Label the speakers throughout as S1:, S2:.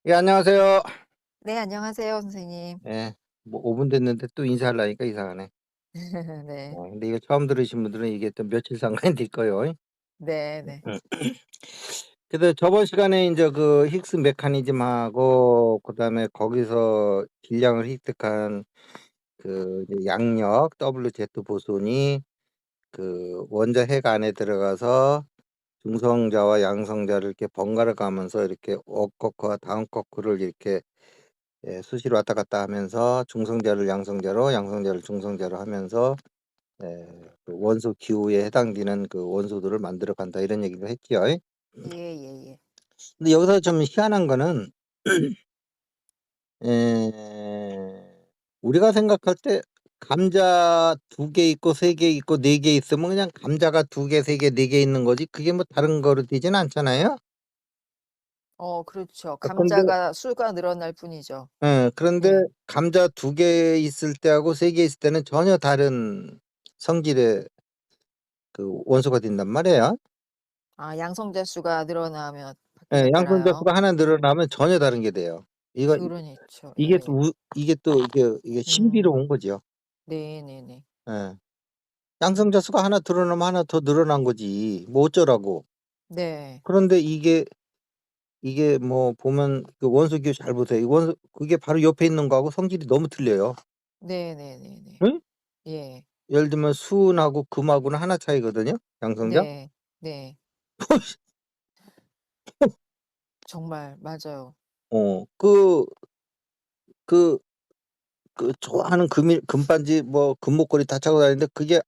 S1: 예, 안녕하세요.
S2: 네, 안녕하세요 선생님.
S1: 예. 뭐 5분 됐는데 또 인사하려니까 이상하네.
S2: 네.
S1: 근데 이거 처음 들으신 분들은 이게 또 며칠 상관이 될 거요.
S2: 네네.
S1: 음. 그래서 저번 시간에 인제 그 힉스 메커니즘하고 그다음에 거기서 질량을 획득한 그 이제 양력 WZ 보손이 그 원자 핵 안에 들어가서 중성자와 양성자를 이렇게 번갈아 가면서 이렇게 업거크와 다운거크를 이렇게 수시로 왔다 갔다 하면서 중성자를 양성자로 양성자를 중성자로 하면서 그 원소 기호에 해당되는 그 원소들을 만들어 간다 이런 얘기를 했지요.
S2: 예예예.
S1: 근데 여기서 좀 희한한 거는 에 우리가 생각할 때 감자 2개 있고 3개 있고 4개 있으면 그냥 감자가 2개, 3개, 4개 있는 거지 그게 뭐 다른 거로 되지는 않잖아요.
S2: 그렇죠.
S1: 근데
S2: 감자가 수가 늘어날 뿐이죠.
S1: 그런데
S2: 네.
S1: 감자 2개 있을 때하고 3개 있을 때는 전혀 다른 성질의 그 원소가 된단 말이에요.
S2: 아, 양성자 수가 늘어나면 바뀌는
S1: 예. 양성자
S2: 거라요?
S1: 수가 하나
S2: 음.
S1: 늘어나면 전혀 다른 게 돼요. 이거
S2: 그러니죠.
S1: 이게 또
S2: 예.
S1: 이게
S2: 음.
S1: 신비로운 거죠.
S2: 네네네.
S1: 예.
S2: 음.
S1: 양성자 수가 하나 늘어나면 하나 더 늘어난 거지. 뭐 어쩌라고.
S2: 네.
S1: 그런데 이게 뭐 보면 그 원소 기호 잘 보세요. 이 원소 그게 바로 옆에 있는 거하고 성질이 너무 틀려요.
S2: 네네네네.
S1: 응?
S2: 예.
S1: 예를 들면 수은하고 금하고는 하나 차이거든요, 양성자.
S2: 네. 네. 정말 맞아요.
S1: 어. 그 좋아하는 금반지 뭐 금목걸이 다 차고 다니는데 그게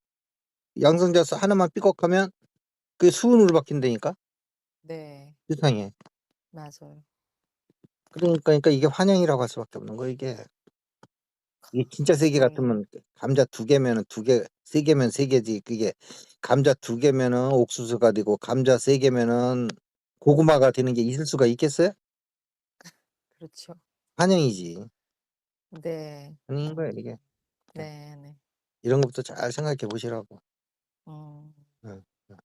S1: 양성자 수 하나만 삐걱하면 그게 수은으로 바뀐다니까
S2: 네.
S1: 세상에.
S2: 맞아요.
S1: 그러니까 이게 환영이라고 할 수밖에 없는 거야 이게. 이게 진짜 세계
S2: 네.
S1: 같으면 감자 2개면은 2개, 3개면 3개지 그게 감자 2개면은 옥수수가 되고 감자 3개면은 고구마가 되는 게 있을 수가 있겠어요?
S2: 그렇죠.
S1: 환영이지.
S2: 네.
S1: 환영인 거야 이게. 예.
S2: 네네.
S1: 이런 것부터 잘 생각해 보시라고.
S2: 음.
S1: 어 어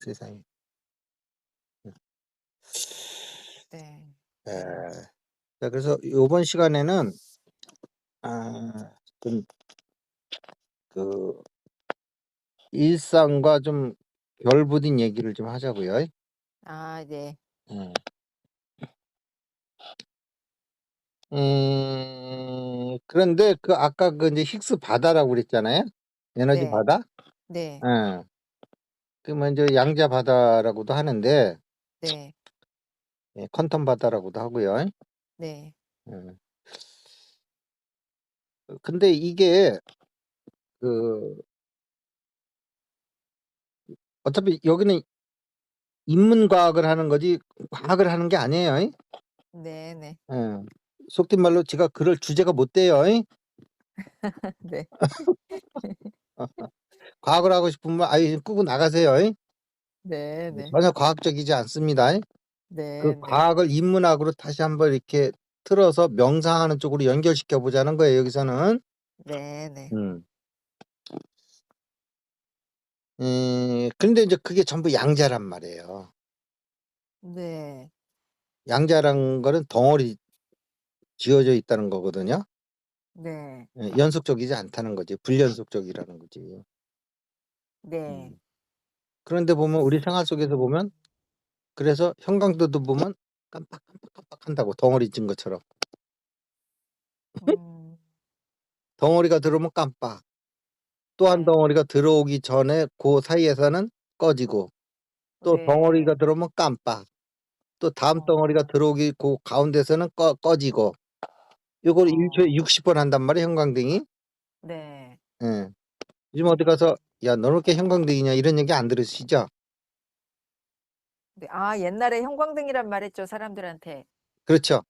S1: 세상에. 음.
S2: 네.
S1: 예.
S2: 네.
S1: 자 그래서 요번 시간에는 좀 그 일상과 좀 결부된 얘기를 좀 하자고요.
S2: 아, 네.
S1: 예. 그런데 그 아까 그 인제 힉스 바다라고 그랬잖아요. 에너지
S2: 네.
S1: 바다?
S2: 네.
S1: 예. 그 먼저 양자 바다라고도 하는데
S2: 네.
S1: 예 퀀텀 바다라고도 하고요.
S2: 네.
S1: 예. 근데 이게 그 어차피 여기는 인문과학을 하는 거지 과학을 하는 게 아니에요.
S2: 네네.
S1: 예. 속된 말로 제가 그럴 주제가 못 돼요.
S2: 네.
S1: 과학을 하고 싶으면 아예 끄고 나가세요.
S2: 네네.
S1: 전혀 과학적이지 않습니다. 그
S2: 네네.
S1: 과학을 인문학으로 다시 한번 이렇게 틀어서 명상하는 쪽으로 연결시켜 보자는 거예요 여기서는.
S2: 네네.
S1: 음. 근데 인제 그게 전부 양자란 말이에요.
S2: 네.
S1: 양자란 거는 덩어리 지어져 있다는 거거든요.
S2: 네.
S1: 예 연속적이지 않다는 거지. 불연속적이라는 거지.
S2: 네.
S1: 음. 그런데 보면 우리 생활 속에서
S2: 음.
S1: 보면 그래서 형광등도 보면 깜빡깜빡깜빡한다고 덩어리 진 것처럼.
S2: 음.
S1: 덩어리가 들어오면 깜빡. 또 한
S2: 네.
S1: 덩어리가 들어오기 전에 고 사이에서는 꺼지고 또 덩어리가
S2: 네.
S1: 들어오면 깜빡. 또 다음 덩어리가
S2: 어.
S1: 들어오기 고 가운데서는 꺼지고 요걸 1 초에
S2: 어.
S1: 60번 한단 말이에요 형광등이.
S2: 네.
S1: 예. 요즘 어디 가서
S2: 음.
S1: "야 너는 왜 이렇게 형광등이냐." 이런 얘기 안 들으시죠?
S2: 네. 아, 옛날에 형광등이란 말 했죠, 사람들한테.
S1: 그렇죠.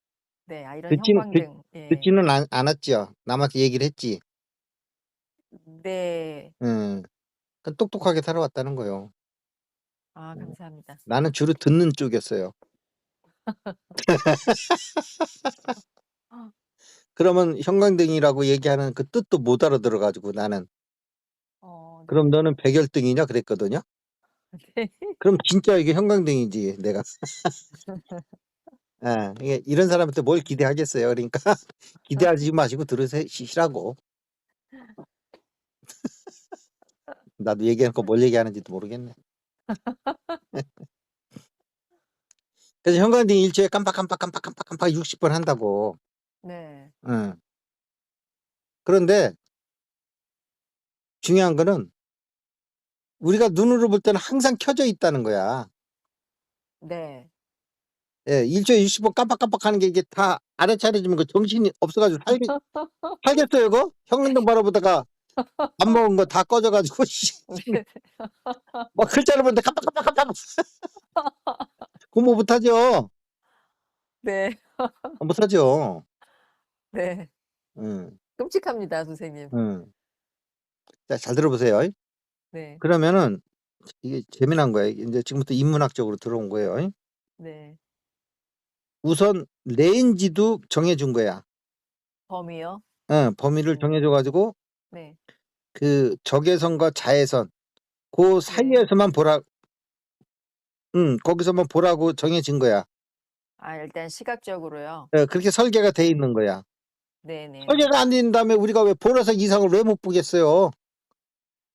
S2: 네. 아, 이런
S1: 듣지는
S2: 형광등. 예.
S1: 듣지는 않았지요. 남한테 얘기를 했지.
S2: 네.
S1: 예. 그 똑똑하게 살아왔다는 거예요.
S2: 아,
S1: 음.
S2: 감사합니다.
S1: 나는 주로 듣는 쪽이었어요. 그러면 형광등이라고 얘기하는 그 뜻도 못 알아들어 가지고 나는. "그럼
S2: 네.
S1: 너는 백열등이냐?" 그랬거든요.
S2: 네.
S1: 그럼 진짜 이게 형광등이지 내가. 예. 이게 이런 사람한테 뭘 기대하겠어요. 그러니까 기대하지 마시고 들으시라고. 나도 얘기해 놓고 뭘 얘기하는지도 모르겠네. 그래서 형광등 일주일에 깜빡 60번 한다고.
S2: 네.
S1: 응. 그런데 중요한 거는 우리가 눈으로 볼 때는 항상 켜져 있다는 거야.
S2: 네.
S1: 예. 일주일에 60번 깜빡하는 게 이게 다 알아차려지면 그 정신이 없어 가지고 살겠어요 그거? 형광등 바라보다가 밥 먹은 거 다 꺼져 가지고
S2: 네.
S1: 막 글자를 보는데 깜빡 공부 못 하죠.
S2: 네.
S1: 못 하죠.
S2: 네.
S1: 응.
S2: 끔찍합니다, 선생님.
S1: 응. 자, 잘 들어보세요.
S2: 네.
S1: 그러면은 이게 재미난 거야. 인제 지금부터 인문학적으로 들어온 거예요.
S2: 네.
S1: 우선 레인지도 정해 준 거야.
S2: 범위요?
S1: 예. 범위를 정해 줘 가지고
S2: 네.
S1: 그 적외선과 자외선 고
S2: 네.
S1: 사이에서만 거기서만 보라고 정해진 거야.
S2: 아, 일단 시각적으로요?
S1: 예. 그렇게 설계가 돼 있는 거야.
S2: 네네네.
S1: 설계가 안 된 다음에 우리가 왜 보라색 이상을 왜 못 보겠어요?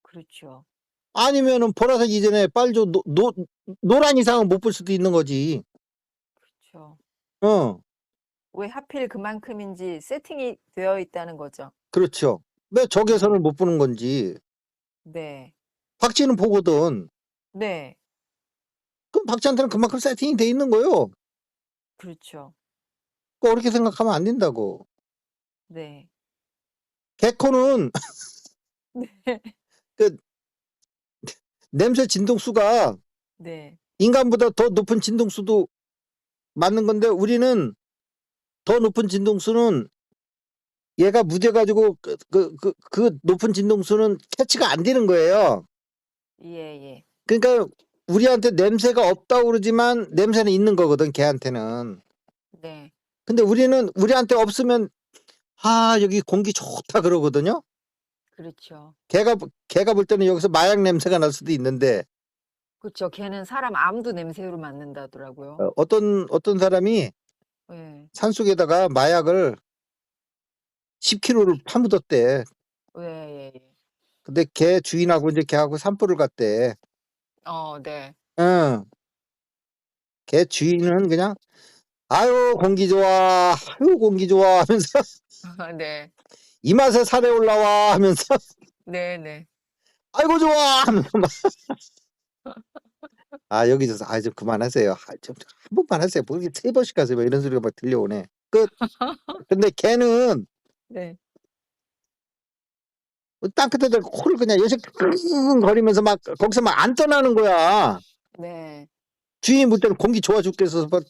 S2: 그렇죠.
S1: 아니면은 보라색 이전에 빨주 노란 이상은 못 볼 수도 있는 거지.
S2: 그렇죠.
S1: 어.
S2: 왜 하필 그만큼인지 세팅이 되어 있다는 거죠.
S1: 그렇죠. 왜 적외선을
S2: 네.
S1: 못 보는 건지.
S2: 네.
S1: 박쥐는 보거든.
S2: 네.
S1: 그럼 박쥐한테는 그만큼 세팅이 돼 있는 거예요.
S2: 그렇죠.
S1: 그 어렵게 생각하면 안 된다고.
S2: 네.
S1: 개코는
S2: 네.
S1: 그 냄새 진동수가
S2: 네.
S1: 인간보다 더 높은 진동수도 맞는 건데 우리는 더 높은 진동수는 얘가 무뎌 가지고 그 높은 진동수는 캐치가 안 되는 거예요.
S2: 예예.
S1: 그러니까 우리한테 냄새가 없다고 그러지만 냄새는 있는 거거든, 걔한테는.
S2: 네.
S1: 근데 우리는 우리한테 없으면 "아 여기 공기 좋다." 그러거든요.
S2: 그렇죠.
S1: 걔가 볼 때는 여기서 마약 냄새가 날 수도 있는데
S2: 그쵸. 걔는 사람 암도 냄새로 맡는다더라고요.
S1: 어떤 사람이
S2: 예.
S1: 산속에다가 마약을 10kg를 파묻었대.
S2: 예예예.
S1: 근데 걔 주인하고 인제 걔하고 산보를 갔대.
S2: 네.
S1: 응. 걔 주인은 그냥 "아유 공기 좋아. 아유 공기 좋아." 하면서
S2: 네.
S1: "이 맛에 살에 올라와." 하면서
S2: 네네.
S1: "아이고 좋아." 하면서 막 여기서 좀 그만하세요. 좀 한 번만 하세요. 뭐 이렇게 3번씩 하세요. 막 이런 소리가 막 들려오네. 근데 걔는
S2: 네.
S1: 땅끝에다 코를 그냥 거리면서 막 거기서 막 안 떠나는 거야.
S2: 네.
S1: 주인이 볼 때는 공기 좋아 죽겠어서 막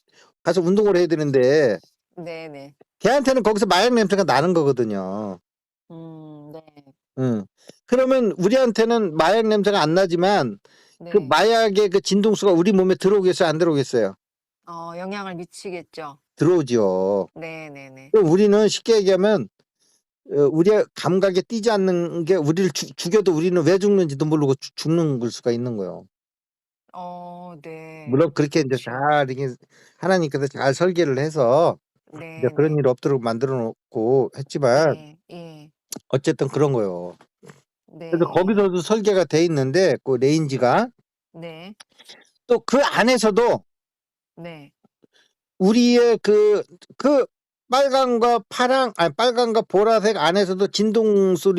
S1: 가서 운동을 해야 되는데
S2: 네네.
S1: 걔한테는 거기서 마약 냄새가 나는 거거든요.
S2: 네.
S1: 응. 그러면 우리한테는 마약 냄새가 안 나지만 그
S2: 네.
S1: 마약의 그 진동수가 우리 몸에 들어오겠어요? 안 들어오겠어요?
S2: 영향을 미치겠죠.
S1: 들어오죠.
S2: 네네네.
S1: 그럼 우리는 쉽게 얘기하면 우리의 감각에 띄지 않는 게 우리를 죽여도 우리는 왜 죽는지도 모르고 죽는 걸 수가 있는 거예요.
S2: 네.
S1: 물론 그렇게 인제
S2: 그쵸.
S1: 잘 이게 하나님께서 잘 설계를 해서 이제 그런
S2: 네네.
S1: 일이 없도록 만들어 놓고 했지만
S2: 예. 예.
S1: 어쨌든 그런 거예요. 그래서
S2: 네.
S1: 거기서도 설계가 돼 있는데 그 레인지가
S2: 네.
S1: 또 그 안에서도
S2: 네.
S1: 우리의 빨강과 빨강과 보라색 안에서도 진동수로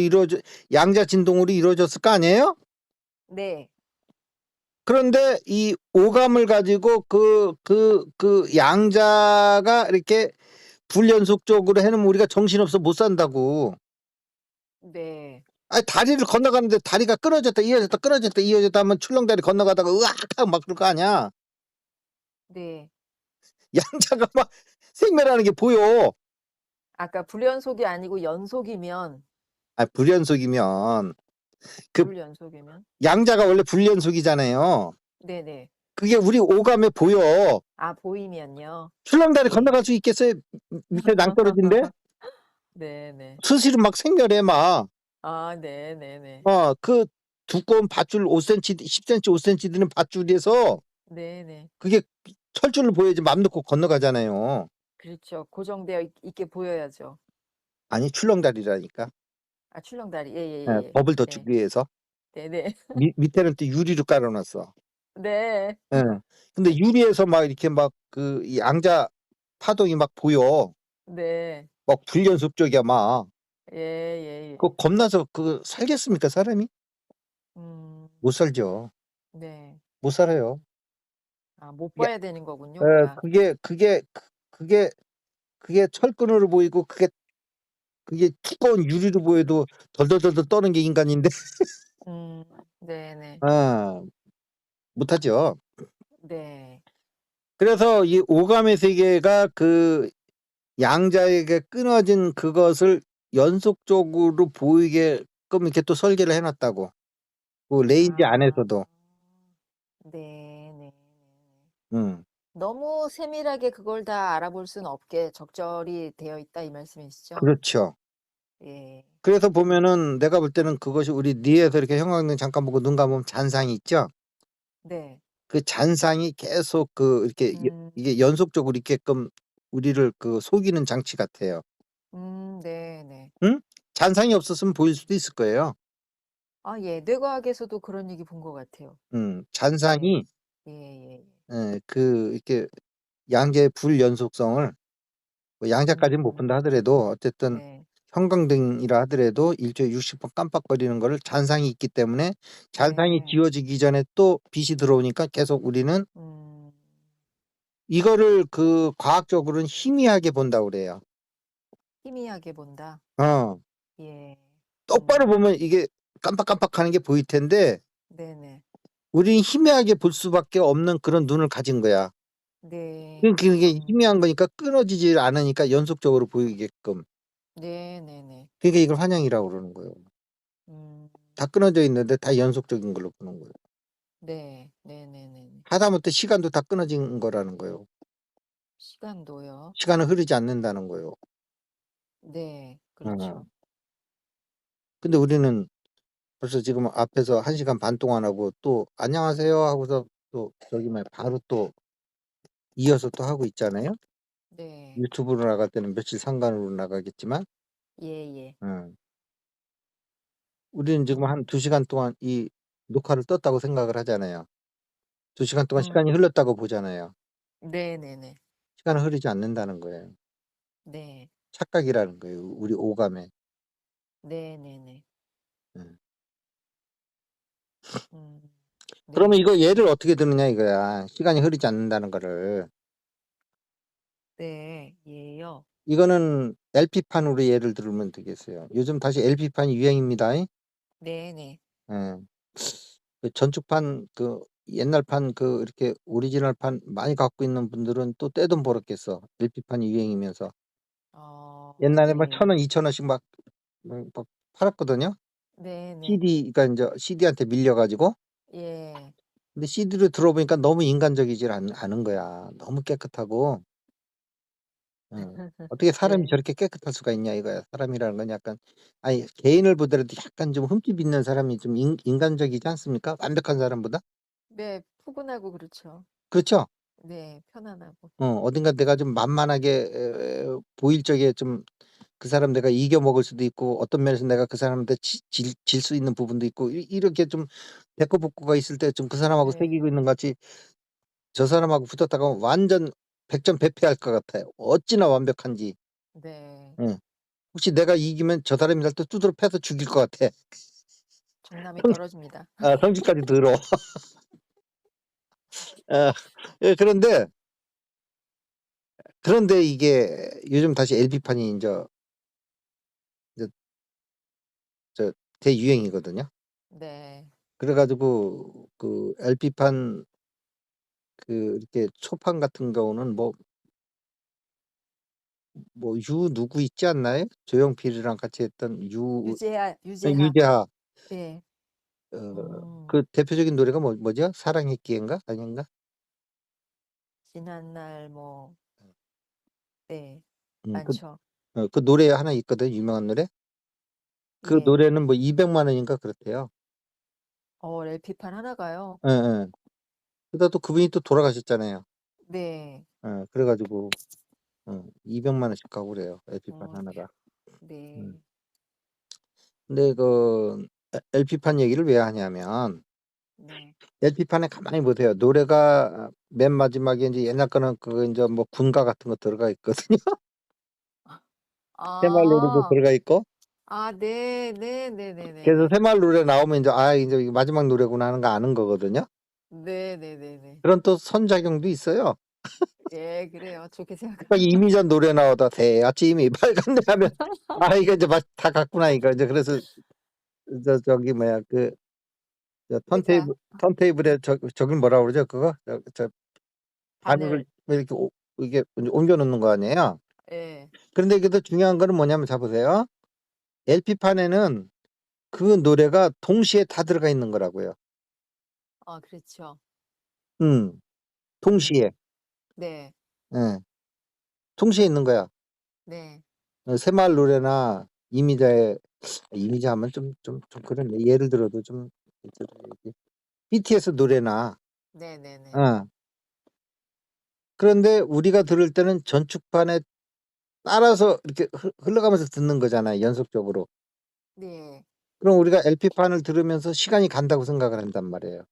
S1: 양자 진동으로 이루어졌을 거 아니에요?
S2: 네.
S1: 그런데 이 오감을 가지고 양자가 이렇게 불연속적으로 해 놓으면 우리가 정신없어 못 산다고.
S2: 네.
S1: 다리를 건너가는데 다리가 끊어졌다 이어졌다 끊어졌다 이어졌다 하면 출렁다리 건너가다가 으악 하고 막 그럴 거 아니야.
S2: 네.
S1: 양자가 막 생멸하는 게 보여.
S2: 아까 불연속이 아니고 연속이면
S1: 불연속이면 그
S2: 불연속이면?
S1: 양자가 원래 불연속이잖아요.
S2: 네네.
S1: 그게 우리 오감에 보여.
S2: 보이면요?
S1: 출렁다리
S2: 예.
S1: 건너갈 수 있겠어요? 밑에 낭떠러지인데?
S2: 네네.
S1: 스스로 막 생멸해 막.
S2: 네네네.
S1: 그 두꺼운 밧줄 5cm, 10cm, 5cm 되는 밧줄에서
S2: 네네.
S1: 그게 철줄을 보여야지 맘 놓고 건너가잖아요.
S2: 그렇죠. 고정되어 있게 보여야죠.
S1: 아니 출렁다리라니까.
S2: 아 출렁다리.
S1: 예.
S2: 예예예예.
S1: 법을 더
S2: 네.
S1: 주기 위해서.
S2: 네네.
S1: 밑에는 또 유리로 깔아 놨어.
S2: 네.
S1: 예. 근데 유리에서 막 이렇게 막 그 이 양자 파동이 막 보여.
S2: 네.
S1: 막 불연속적이야 막.
S2: 예예예.
S1: 그거 겁나서 그 살겠습니까 사람이?
S2: 음.
S1: 못 살죠.
S2: 네.
S1: 못 살아요.
S2: 아 못
S1: 이게
S2: 봐야 되는 거군요
S1: 예
S2: 우리가.
S1: 그게 그게 철근으로 보이고 그게 두꺼운 유리로 보여도 덜덜덜덜 떠는 게 인간인데
S2: 음. 네네.
S1: 아 못하죠.
S2: 네.
S1: 그래서 이 오감의 세계가 그 양자에게 끊어진 그것을 연속적으로 보이게끔 이렇게 또 설계를 해 놨다고. 그 레인지
S2: 아.
S1: 안에서도.
S2: 네네네.
S1: 음.
S2: 너무 세밀하게 그걸 다 알아볼 수는 없게 적절히 되어 있다 이 말씀이시죠?
S1: 그렇죠.
S2: 예.
S1: 그래서 보면은 내가 볼 때는 그것이 우리 뇌에서 이렇게 형광등 잠깐 보고 눈 감으면 잔상이 있죠.
S2: 네.
S1: 그 잔상이 계속 그 이렇게
S2: 음.
S1: 이게 연속적으로 있게끔 우리를 그 속이는 장치 같아요.
S2: 네네.
S1: 응? 잔상이 없었으면 보일 수도 있을 거예요.
S2: 아 예. 뇌과학에서도 그런 얘기 본 것 같아요. 네.
S1: 잔상이
S2: 예예예.
S1: 예 그 이렇게 양자의 불연속성을 뭐 양자까지는 못 본다
S2: 음.
S1: 하더라도 어쨌든
S2: 네.
S1: 형광등이라 하더라도 일주일에 60번 깜빡거리는 거를 잔상이 있기 때문에 잔상이
S2: 네.
S1: 지워지기 전에 또 빛이 들어오니까 계속 우리는
S2: 음.
S1: 이거를 그 과학적으로는 희미하게 본다고 그래요.
S2: 희미하게 본다.
S1: 어.
S2: 예.
S1: 똑바로 보면 이게 깜빡깜빡하는 게 보일 텐데
S2: 네네.
S1: 우리는 희미하게 볼 수밖에 없는 그런 눈을 가진 거야.
S2: 네.
S1: 그게 희미한 거니까 끊어지질 않으니까 연속적으로 보이게끔.
S2: 네네네.
S1: 그러니까 이걸 환영이라고 그러는 거예요.
S2: 음.
S1: 다 끊어져 있는데 다 연속적인 걸로 보는 거예요.
S2: 네. 네네네.
S1: 하다못해 시간도 다 끊어진 거라는 거예요.
S2: 시간도요?
S1: 시간은 흐르지 않는다는 거예요.
S2: 네.
S1: 어.
S2: 그렇죠.
S1: 근데 우리는 벌써 지금 앞에서 1 시간 반 동안 하고 또 "안녕하세요." 하고서 또 저기 뭐야 바로 또 이어서 또 하고 있잖아요.
S2: 네.
S1: 유튜브로 나갈 때는 며칠 상관으로 나가겠지만
S2: 예예.
S1: 우리는 지금
S2: 음.
S1: 한 2 시간 동안 이 녹화를 떴다고 생각을 하잖아요. 2 시간 동안
S2: 음.
S1: 시간이 흘렀다고 보잖아요.
S2: 네네네.
S1: 시간은 흐르지 않는다는 거예요.
S2: 네.
S1: 착각이라는 거예요, 우리 오감에.
S2: 네네네.
S1: 예.
S2: 음.
S1: 그러면
S2: 네.
S1: 이거 예를 어떻게 드느냐 이거야. 시간이 흐르지 않는다는 거를.
S2: 네. 예요.
S1: 이거는 LP판으로 예를 들면 되겠어요. 요즘 다시 LP판이 유행입니다.
S2: 네네.
S1: 예. 그 전축판 그 옛날판 그 이렇게 오리지널판 많이 갖고 있는 분들은 또 떼돈 벌었겠어. LP판이 유행이면서. 옛날에 막
S2: 네.
S1: 1,000원, 2,000 원씩 막 팔았거든요.
S2: 네네.
S1: CD가 인제 CD한테 밀려 가지고.
S2: 예.
S1: 근데 CD로 들어보니까 너무 인간적이질 않은 거야. 너무 깨끗하고. 어떻게 사람이
S2: 네.
S1: 저렇게 깨끗할 수가 있냐 이거야. 사람이라는 건 약간 아니 개인을 보더라도 약간 좀 흠집 있는 사람이 좀 인간적이지 않습니까? 완벽한 사람보다?
S2: 네. 푸근하고 그렇죠.
S1: 그렇죠?
S2: 네. 편안하고.
S1: 어딘가 내가 좀 만만하게 보일 적에 좀 그 사람 내가 이겨 먹을 수도 있고 어떤 면에서 내가 그 사람한테 질 수 있는 부분도 있고 이렇게 좀 대꾸복구가 있을 때 좀 그 사람하고
S2: 네.
S1: 새기고 있는 것 같이 저 사람하고 붙었다가 완전 백전백패할 것 같아요. 어찌나 완벽한지.
S2: 네.
S1: 예. 혹시 내가 이기면 저 사람이 날 또 두드러 패서 죽일 것 같아.
S2: 정남이
S1: 성질
S2: 떨어집니다.
S1: 성질까지 더러워. 아 그런데 이게 요즘 다시 LP판이 인제 저 대유행이거든요.
S2: 네.
S1: 그래 가지고 그 LP판 그 이렇게 초판 같은 경우는 유 누구 있지 않나요? 조용필이랑 같이 했던
S2: 유재하.
S1: 유재하.
S2: 예. 음.
S1: 그 대표적인 노래가 뭐죠? 사랑했기에인가? 아닌가?
S2: 지난날 뭐 네.
S1: 음 그
S2: 많죠.
S1: 그 노래 하나 있거든요, 유명한 노래. 그
S2: 예.
S1: 노래는 뭐 200만 원인가 그렇대요.
S2: LP판 하나가요?
S1: 예예. 그러다 또 그분이 또 돌아가셨잖아요.
S2: 네.
S1: 그래 가지고 200만 원씩 가고 그래요, LP판
S2: 어
S1: 하나가. 음.
S2: 네.
S1: 근데 그 LP판 얘기를 왜 하냐면
S2: 네.
S1: LP판에 가만히 보세요. 노래가 맨 마지막에 인제 옛날 거는 그 인제 뭐 군가 같은 거 들어가 있거든요. 새마을 노래도
S2: 아.
S1: 들어가 있고.
S2: 아 네.
S1: 그래서
S2: 네네네네네.
S1: 새마을 노래 나오면 인제 '아 인제 이게 마지막 노래구나.' 하는 거 아는 거거든요.
S2: 네네네네.
S1: 그런 또 선작용도 있어요.
S2: 예 그래요. 좋게
S1: 그러니까
S2: 생각합니다.
S1: 이미전 노래 나오다 "새 아침이 밝았네." 하면 '아 이거 인제 다 갔구나.' 이거 인제 그래서 저기 뭐야 그 저
S2: 그죠.
S1: 턴테이블에 저길 뭐라 그러죠 그거? 바늘을
S2: 바늘.
S1: 왜 이렇게 이게 옮겨 놓는 거 아니에요?
S2: 예.
S1: 그런데 이게 더 중요한 거는 뭐냐면 자 보세요. LP판에는 그 노래가 동시에 다 들어가 있는 거라고요.
S2: 아 그렇죠.
S1: 음.
S2: 음.
S1: 동시에.
S2: 네.
S1: 예. 동시에 있는 거야.
S2: 네.
S1: 새마을 노래나 이미자의 이미자 하면 좀 그렇네. 예를 들어도 좀 BTS 노래나
S2: 네네네.
S1: 어 그런데 우리가 들을 때는 전축판에 따라서 이렇게 흘러가면서 듣는 거잖아요, 연속적으로.
S2: 네.
S1: 그럼 우리가 LP판을 들으면서 시간이 간다고 생각을 한단 말이에요.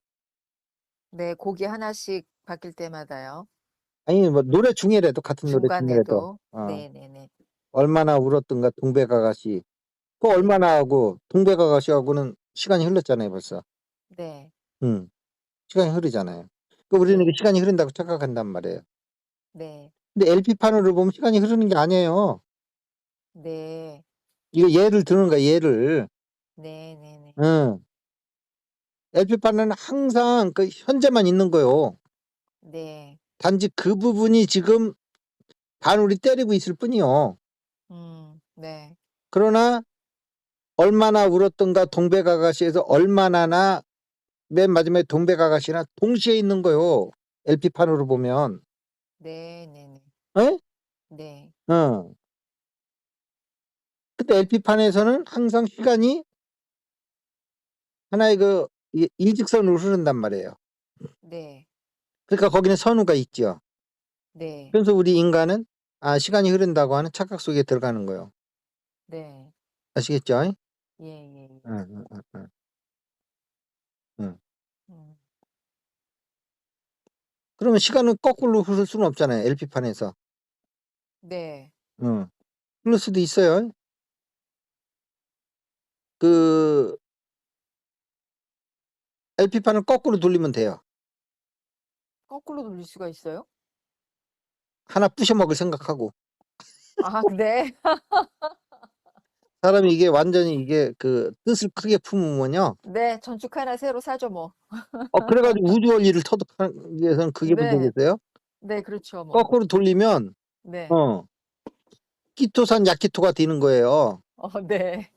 S2: 네. 곡이 하나씩 바뀔 때마다요.
S1: 아니 뭐 노래 중에라도 같은 노래 중에라도
S2: 중간에도. 네네네.
S1: 얼마나 울었던가 동백아가씨. 그
S2: 네.
S1: 얼마나 하고 동백아가씨하고는 시간이 흘렀잖아요, 벌써.
S2: 네.
S1: 음. 시간이 흐르잖아요. 그 우리는 이게
S2: 네.
S1: 시간이 흐른다고 착각한단 말이에요.
S2: 네.
S1: 근데 LP판으로 보면 시간이 흐르는 게 아니에요.
S2: 네.
S1: 이거 예를 드는 거야, 예를.
S2: 네네네.
S1: 응. LP판에는 항상 그 현재만 있는 거요.
S2: 네.
S1: 단지 그 부분이 지금 바늘이 때리고 있을 뿐이요.
S2: 네.
S1: 그러나 얼마나 울었던가 동백아가씨에서 얼마나나 맨 마지막에 동백아가씨랑 동시에 있는 거요, LP판으로 보면.
S2: 네네네.
S1: 예?
S2: 네.
S1: 어. 근데 LP판에서는 항상 시간이 하나의 일직선으로 흐른단 말이에요.
S2: 네.
S1: 그러니까 거기는 선우가 있죠.
S2: 네.
S1: 그래서 우리 인간은 시간이 흐른다고 하는 착각 속에 들어가는 거예요.
S2: 네.
S1: 아시겠죠?
S2: 예예예.
S1: 응. 응.
S2: 음.
S1: 그러면 시간은 거꾸로 흐를 수는 없잖아요, LP판에서.
S2: 네.
S1: 응. 흐를 수도 있어요. 그 LP판을 거꾸로 돌리면 돼요.
S2: 거꾸로 돌릴 수가 있어요?
S1: 하나 부셔 먹을 생각하고.
S2: 아 네.
S1: 사람이 이게 완전히 이게 뜻을 크게 품으면요.
S2: 네. 전축 하나 새로 사죠 뭐.
S1: 그래 가지고 우주 원리를 터득하기 위해서는 그게
S2: 네.
S1: 문제겠어요?
S2: 네 그렇죠 뭐.
S1: 거꾸로 돌리면
S2: 네.
S1: 어 키토산 야키토가 되는 거예요.
S2: 네.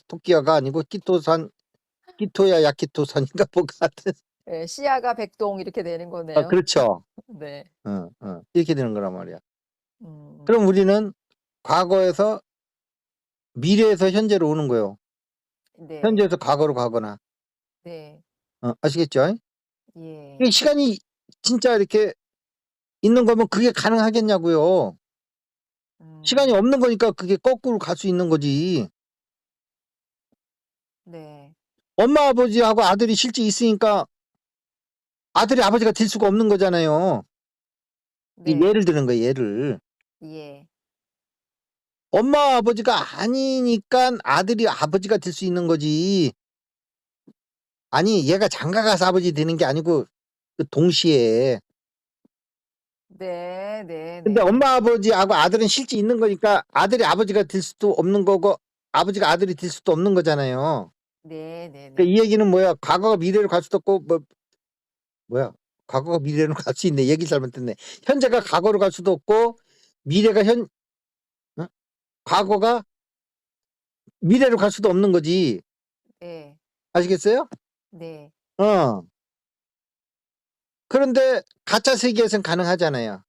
S1: 토끼야가 아니고 키토야 야키토산인가 뭐가 하여튼
S2: 예. 시야가 백동 이렇게 되는 거네요.
S1: 그렇죠.
S2: 네.
S1: 이렇게 되는 거란 말이야.
S2: 음.
S1: 그럼 우리는 과거에서 미래에서 현재로 오는 거예요.
S2: 네.
S1: 현재에서 과거로 가거나.
S2: 네.
S1: 아시겠죠? 이게
S2: 예.
S1: 시간이 진짜 이렇게 있는 거면 그게 가능하겠냐고요. 시간이
S2: 음.
S1: 없는 거니까 그게 거꾸로 갈 수 있는 거지.
S2: 네.
S1: 엄마 아버지하고 아들이 실제 있으니까 아들이 아버지가 될 수가 없는 거잖아요. 이
S2: 네.
S1: 예를 드는 거예요, 예를.
S2: 예.
S1: 엄마 아버지가 아니니깐 아들이 아버지가 될 수 있는 거지. 아니 얘가 장가 가서 아버지 되는 게 아니고 동시에.
S2: 네.
S1: 근데
S2: 네네네.
S1: 엄마 아버지하고 아들은 실제 있는 거니까 아들이 아버지가 될 수도 없는 거고 아버지가 아들이 될 수도 없는 거잖아요. 그러니까
S2: 네네네.
S1: 이 얘기는 뭐야? 과거가 미래로 갈 수도 없고 뭐야? 과거가 미래로 갈 수 있네. 얘기를 잘못했네. 현재가 과거로 갈 수도 없고 미래가 어? 과거가 미래로 갈 수도 없는 거지.
S2: 예.
S1: 아시겠어요?
S2: 네.
S1: 어. 그런데 가짜 세계에선 가능하잖아요.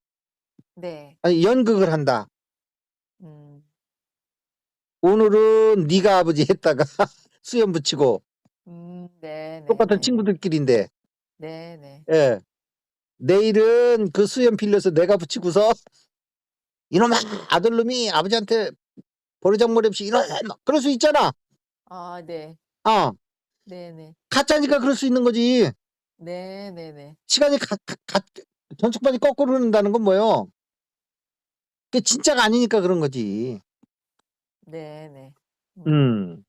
S2: 네.
S1: 아니 연극을 한다.
S2: 음.
S1: 오늘은 네가 아버지 했다가 수염 붙이고 똑같은
S2: 네네네네.
S1: 친구들끼리인데
S2: 네네.
S1: 예. 내일은 그 수염 빌려서 내가 붙이고서 이놈아 아들놈이 아버지한테 버르장머리 없이 이런 막 그럴 수 있잖아.
S2: 아, 네.
S1: 어
S2: 네네.
S1: 가짜니까 그럴 수 있는 거지.
S2: 네네네.
S1: 시간이 전축반이 거꾸로 흐른다는 건 뭐예요? 그게 진짜가 아니니까 그런 거지.
S2: 네네.
S1: 음.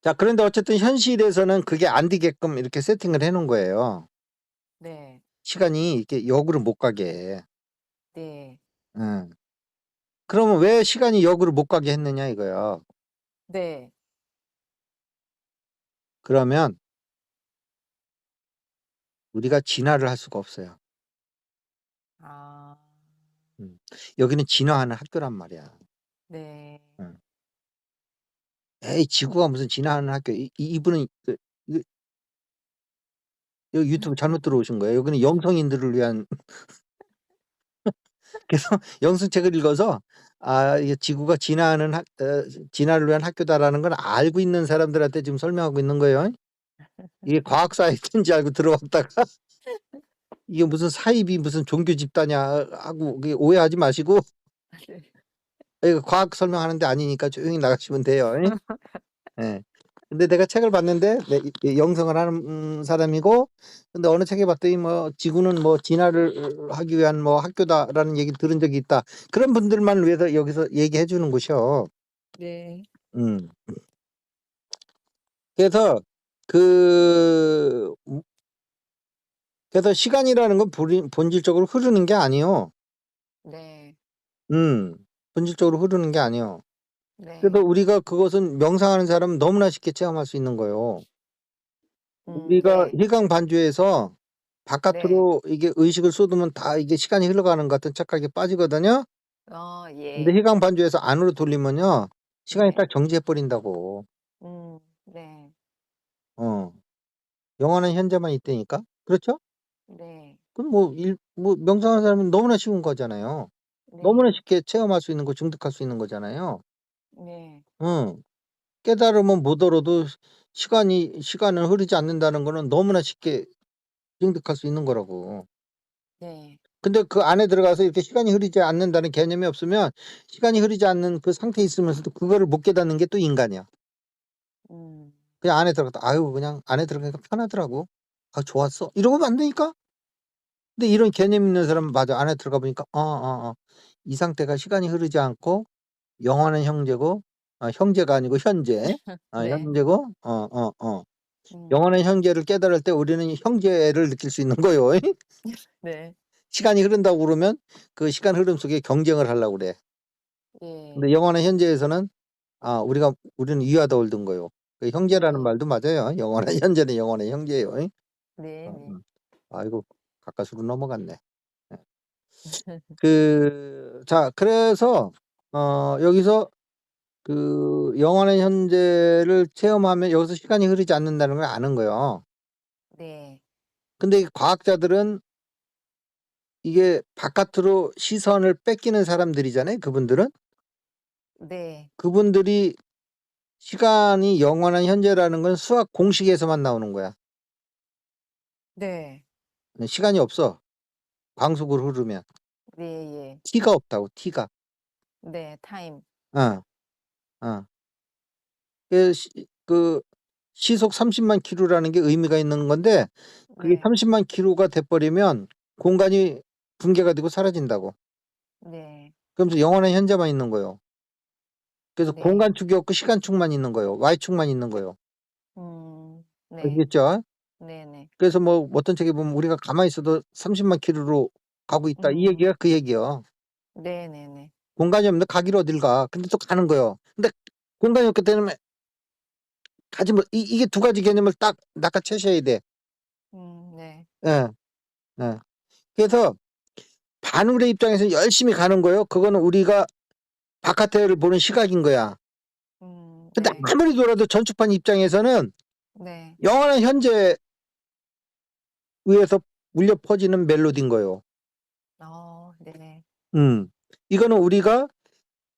S1: 자, 그런데 어쨌든 현실에서는 그게 안 되게끔 이렇게 세팅을 해놓은 거예요.
S2: 네.
S1: 시간이 이렇게 역으로 못 가게.
S2: 네.
S1: 응. 그러면 왜 시간이 역으로 못 가게 했느냐 이거야.
S2: 네.
S1: 그러면 우리가 진화를 할 수가 없어요.
S2: 아.
S1: 여기는 진화하는 학교란 말이야.
S2: 네.
S1: 응. 에이, 지구가 무슨 진화하는 학교? 이분은 여기 유튜브 잘못 들어오신 거예요. 여기는 영성인들을 위한 그래서 영성책을 읽어서 이게 지구가 진화를 위한 학교다라는 건 알고 있는 사람들한테 지금 설명하고 있는 거예요. 이게 과학 사이트인지 알고 들어왔다가 이게 무슨 사입이 무슨 종교 집단이야 하고 오해하지 마시고
S2: 네.
S1: 이거 과학 설명하는데 아니니까 조용히 나가시면 돼요. 예. 근데 내가 책을 봤는데 영성을 하는 사람이고 근데 어느 책에 봤더니 뭐 지구는 뭐 진화를 하기 위한 뭐 학교다라는 얘기 들은 적이 있다. 그런 분들만 위해서 여기서 얘기해 주는 곳이요.
S2: 네.
S1: 음. 그래서 그래서 시간이라는 건 본질적으로 흐르는 게 아니요.
S2: 네.
S1: 본질적으로 흐르는 게 아니요. 그래도
S2: 네.
S1: 우리가 그것은 명상하는 사람은 너무나 쉽게 체험할 수 있는 거예요. 우리가
S2: 네.
S1: 희강 반주에서
S2: 네.
S1: 바깥으로 이게 의식을 쏟으면 다 이게 시간이 흘러가는 것 같은 착각에 빠지거든요. 근데
S2: 예.
S1: 희강 반주에서 안으로 돌리면요. 시간이
S2: 네.
S1: 딱 정지해 버린다고.
S2: 네.
S1: 영원한 현재만 있다니까. 그렇죠?
S2: 네.
S1: 그럼 뭐 명상하는 사람은 너무나 쉬운 거잖아요. 너무나
S2: 네.
S1: 쉽게 체험할 수 있는 거, 증득할 수 있는 거잖아요.
S2: 네.
S1: 깨달으면 못 얻어도 시간은 흐르지 않는다는 거는 너무나 쉽게 증득할 수 있는 거라고.
S2: 네.
S1: 근데 그 안에 들어가서 이렇게 시간이 흐르지 않는다는 개념이 없으면 시간이 흐르지 않는 그 상태에 있으면서도 그거를 못 깨닫는 게 또 인간이야.
S2: 음.
S1: 그냥 안에 들어갔다. 그냥 안에 들어가니까 편하더라고. 좋았어. 이러고 안 되니까. 근데 이런 개념 있는 사람은 맞아. 안에 들어가 보니까 이 상태가 시간이 흐르지 않고 영원한 형제고 형제가 아니고 현재.
S2: 네.
S1: 현재고
S2: 음.
S1: 영원한 형제를 깨달을 때 우리는 형제를 느낄 수 있는 거요.
S2: 네.
S1: 시간이 흐른다고 그러면 그 시간 흐름 속에 경쟁을 하려고 그래.
S2: 예.
S1: 근데 영원한 현재에서는 우리는 위아더 올든 거요. 그 형제라는
S2: 네.
S1: 말도 맞아요. 영원한 현재는 영원한 형제예요.
S2: 네. 네.
S1: 아이고 가까스로 넘어갔네. 자, 그래서 여기서 그 영원한 현재를 체험하면 여기서 시간이 흐르지 않는다는 걸 아는 거예요.
S2: 네.
S1: 근데 과학자들은 이게 바깥으로 시선을 뺏기는 사람들이잖아요. 그분들은
S2: 네.
S1: 그분들이 시간이 영원한 현재라는 건 수학 공식에서만 나오는 거야.
S2: 네.
S1: 시간이 없어. 광속으로 흐르면
S2: 네.
S1: t가 없다고 t가.
S2: 네. 타임.
S1: 어, 어. 그 시속 30만 킬로라는 게 의미가 있는 건데 그게
S2: 네.
S1: 30만 킬로가 돼버리면 공간이 붕괴가 되고 사라진다고.
S2: 네.
S1: 그러면서 영원한 현재만 있는 거예요. 그래서
S2: 네.
S1: 공간축이 없고 시간축만 있는 거예요. Y축만 있는 거예요.
S2: 네.
S1: 아시겠죠?
S2: 네네.
S1: 그래서 뭐 어떤 책에 보면 우리가 가만히 있어도 30만 킬로로 가고 있다. 이 얘기가 그 얘기야.
S2: 네네네.
S1: 공간이 없는데 가기를 어딜 가. 근데 또 가는 거예요. 근데 공간이 없기 때문에 가지 뭐 이게 두 가지 개념을 딱 낚아채셔야 돼.
S2: 네.
S1: 예. 예. 그래서 반울의 입장에서 열심히 가는 거예요. 그거는 우리가 바깥을 보는 시각인 거야. 근데
S2: 네.
S1: 아무리 돌아도 전축판 입장에서는
S2: 네.
S1: 영원한 현재 위에서 울려 퍼지는 멜로디인 거예요.
S2: 네.
S1: 이거는 우리가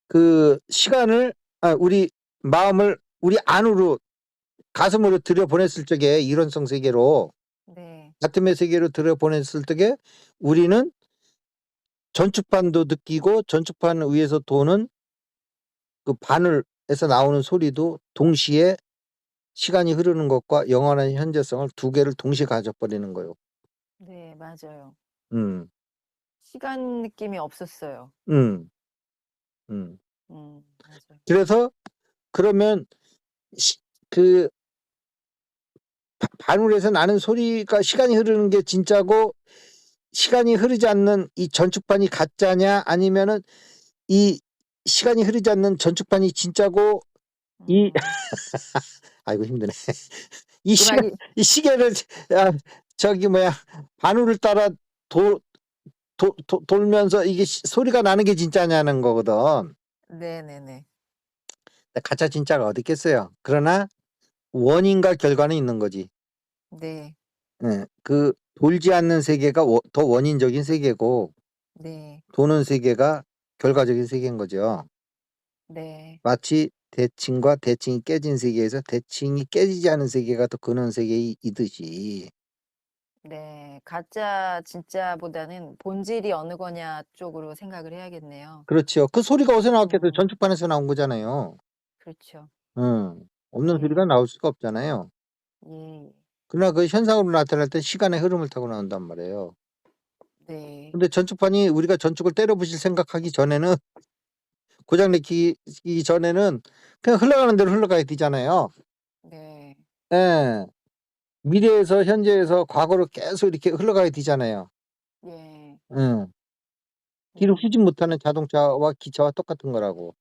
S1: 그 시간을 우리 마음을 우리 안으로 가슴으로 들여보냈을 적에 이론성 세계로
S2: 네.
S1: 아tom의 세계로 들여보냈을 적에 우리는 전축판도 느끼고 전축판 위에서 도는 그 바늘에서 나오는 소리도 동시에 시간이 흐르는 것과 영원한 현재성을 두 개를 동시에 가져버리는 거예요.
S2: 네, 맞아요.
S1: 음.
S2: 시간 느낌이 없었어요.
S1: 음.
S2: 맞아요.
S1: 그래서 그러면 그 바늘에서 나는 소리가 시간이 흐르는 게 진짜고 시간이 흐르지 않는 이 전축판이 가짜냐 아니면은 이 시간이 흐르지 않는 전축판이 진짜고 이 아이고 힘드네. 이
S2: 음악이
S1: 시계를 저기 뭐야 바늘을 따라 돌면서 이게 소리가 나는 게 진짜냐는 거거든.
S2: 네네네.
S1: 가짜 진짜가 어디 있겠어요. 그러나 원인과 결과는 있는 거지.
S2: 네.
S1: 예, 그 돌지 않는 세계가 더 원인적인 세계고
S2: 네.
S1: 도는 세계가 결과적인 세계인 거죠.
S2: 네.
S1: 마치 대칭과 대칭이 깨진 세계에서 대칭이 깨지지 않은 세계가 더 근원 세계이듯이.
S2: 네. 가짜 진짜보다는 본질이 어느 거냐 쪽으로 생각을 해야겠네요.
S1: 그렇죠. 그 소리가 어디서 나왔겠어요?
S2: 음.
S1: 전축판에서 나온 거잖아요.
S2: 그렇죠.
S1: 없는
S2: 예.
S1: 소리가 나올 수가 없잖아요.
S2: 예.
S1: 그러나 그 현상으로 나타날 때 시간의 흐름을 타고 나온단 말이에요.
S2: 네.
S1: 근데 전축판이 우리가 전축을 때려 부실 생각하기 전에는 고장 내기 전에는 그냥 흘러가는 대로 흘러가야 되잖아요.
S2: 네.
S1: 예. 미래에서 현재에서 과거로 계속 이렇게 흘러가야 되잖아요.
S2: 예.
S1: 응. 뒤로
S2: 음.
S1: 후진 못하는 자동차와 기차와 똑같은 거라고.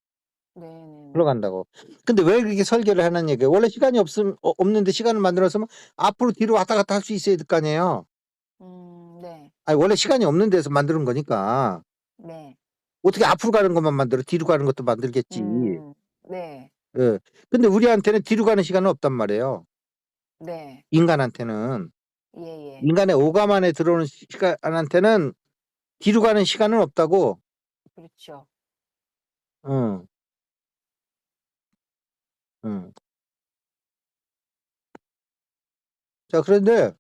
S2: 네네네.
S1: 흘러간다고. 근데 왜 그렇게 설계를 하는 얘기예요? 원래 시간이 없는데 시간을 만들었으면 앞으로 뒤로 왔다 갔다 할 수 있어야 될 거 아니에요.
S2: 네.
S1: 아니 원래 시간이 없는 데서 만드는 거니까.
S2: 네.
S1: 어떻게 앞으로 가는 것만 만들어 뒤로 가는 것도 만들겠지.
S2: 네.
S1: 예. 근데 우리한테는 뒤로 가는 시간은 없단 말이에요.
S2: 네.
S1: 인간한테는.
S2: 예예.
S1: 인간의 오감 안에 들어오는 시간한테는 뒤로 가는 시간은 없다고.
S2: 그렇죠.
S1: 응. 응. 자, 그런데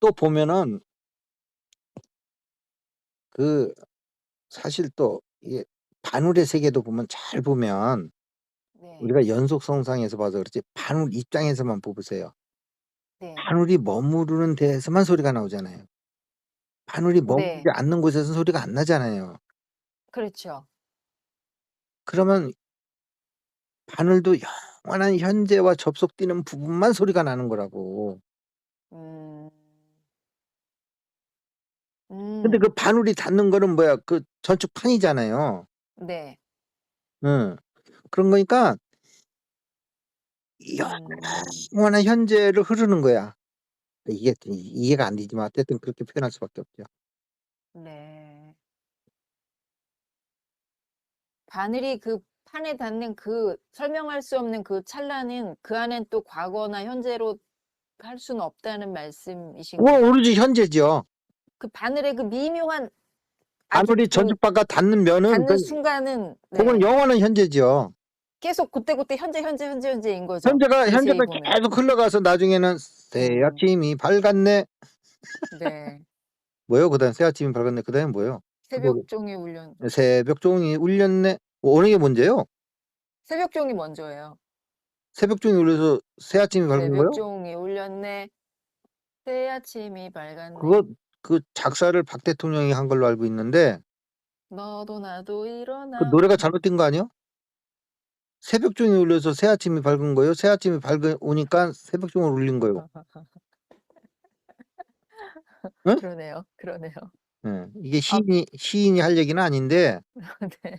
S1: 또 보면은 그 사실 또 이게 반울의 세계도 보면 잘 보면
S2: 네.
S1: 우리가 연속성상에서 봐서 그렇지 반울 입장에서만 보세요.
S2: 네.
S1: 반울이 머무르는 데에서만 소리가 나오잖아요. 반울이 머무르지
S2: 네.
S1: 않는 곳에서는 소리가 안 나잖아요.
S2: 그렇죠.
S1: 그러면 바늘도 영원한 현재와 접속되는 부분만 소리가 나는 거라고.
S2: 음.
S1: 근데 그
S2: 음.
S1: 바늘이 닿는 거는 뭐야? 그 전축판이잖아요.
S2: 네.
S1: 응. 그런 거니까
S2: 음.
S1: 영원한 현재를 흐르는 거야. 이게 이해가 안 되지만 어쨌든 그렇게 표현할 수밖에 없죠.
S2: 네. 바늘이 그 판에 닿는 그 설명할 수 없는 그 찰나는 그 안엔 또 과거나 현재로 할 수는 없다는 말씀이신 거죠?
S1: 오로지 현재죠.
S2: 그 바늘의 그 미묘한 아주
S1: 바늘이
S2: 그
S1: 전축판과 닿는 면은
S2: 닿는 순간은
S1: 그건
S2: 네.
S1: 영원한 현재죠.
S2: 계속 그때그때 현재인 거죠.
S1: 현재가
S2: 자세히
S1: 현재가
S2: 보면.
S1: 계속 흘러가서 나중에는 새
S2: 음.
S1: 아침이 밝았네.
S2: 네.
S1: 뭐요? 그다음 새 아침이 밝았네. 그다음에 뭐요? 그거
S2: 새벽종이 울렸
S1: 새벽종이 울렸네. 어느 게 먼저예요?
S2: 새벽종이 먼저예요.
S1: 새벽종이 울려서 새 아침이 밝은 거요?
S2: 새벽종이 울렸네. 새 아침이
S1: 그거
S2: 밝았네.
S1: 그 작사를 박 대통령이 한 걸로 알고 있는데
S2: 너도 나도
S1: 그
S2: 일어나.
S1: 노래가 잘못된 거 아니에요? 새벽종이 울려서 새 아침이 밝은 거예요. 새 아침이 오니까 새벽종을 울린 거예요. 응?
S2: 그러네요. 그러네요.
S1: 예. 이게
S2: 아
S1: 시인이 할 얘기는 아닌데
S2: 네.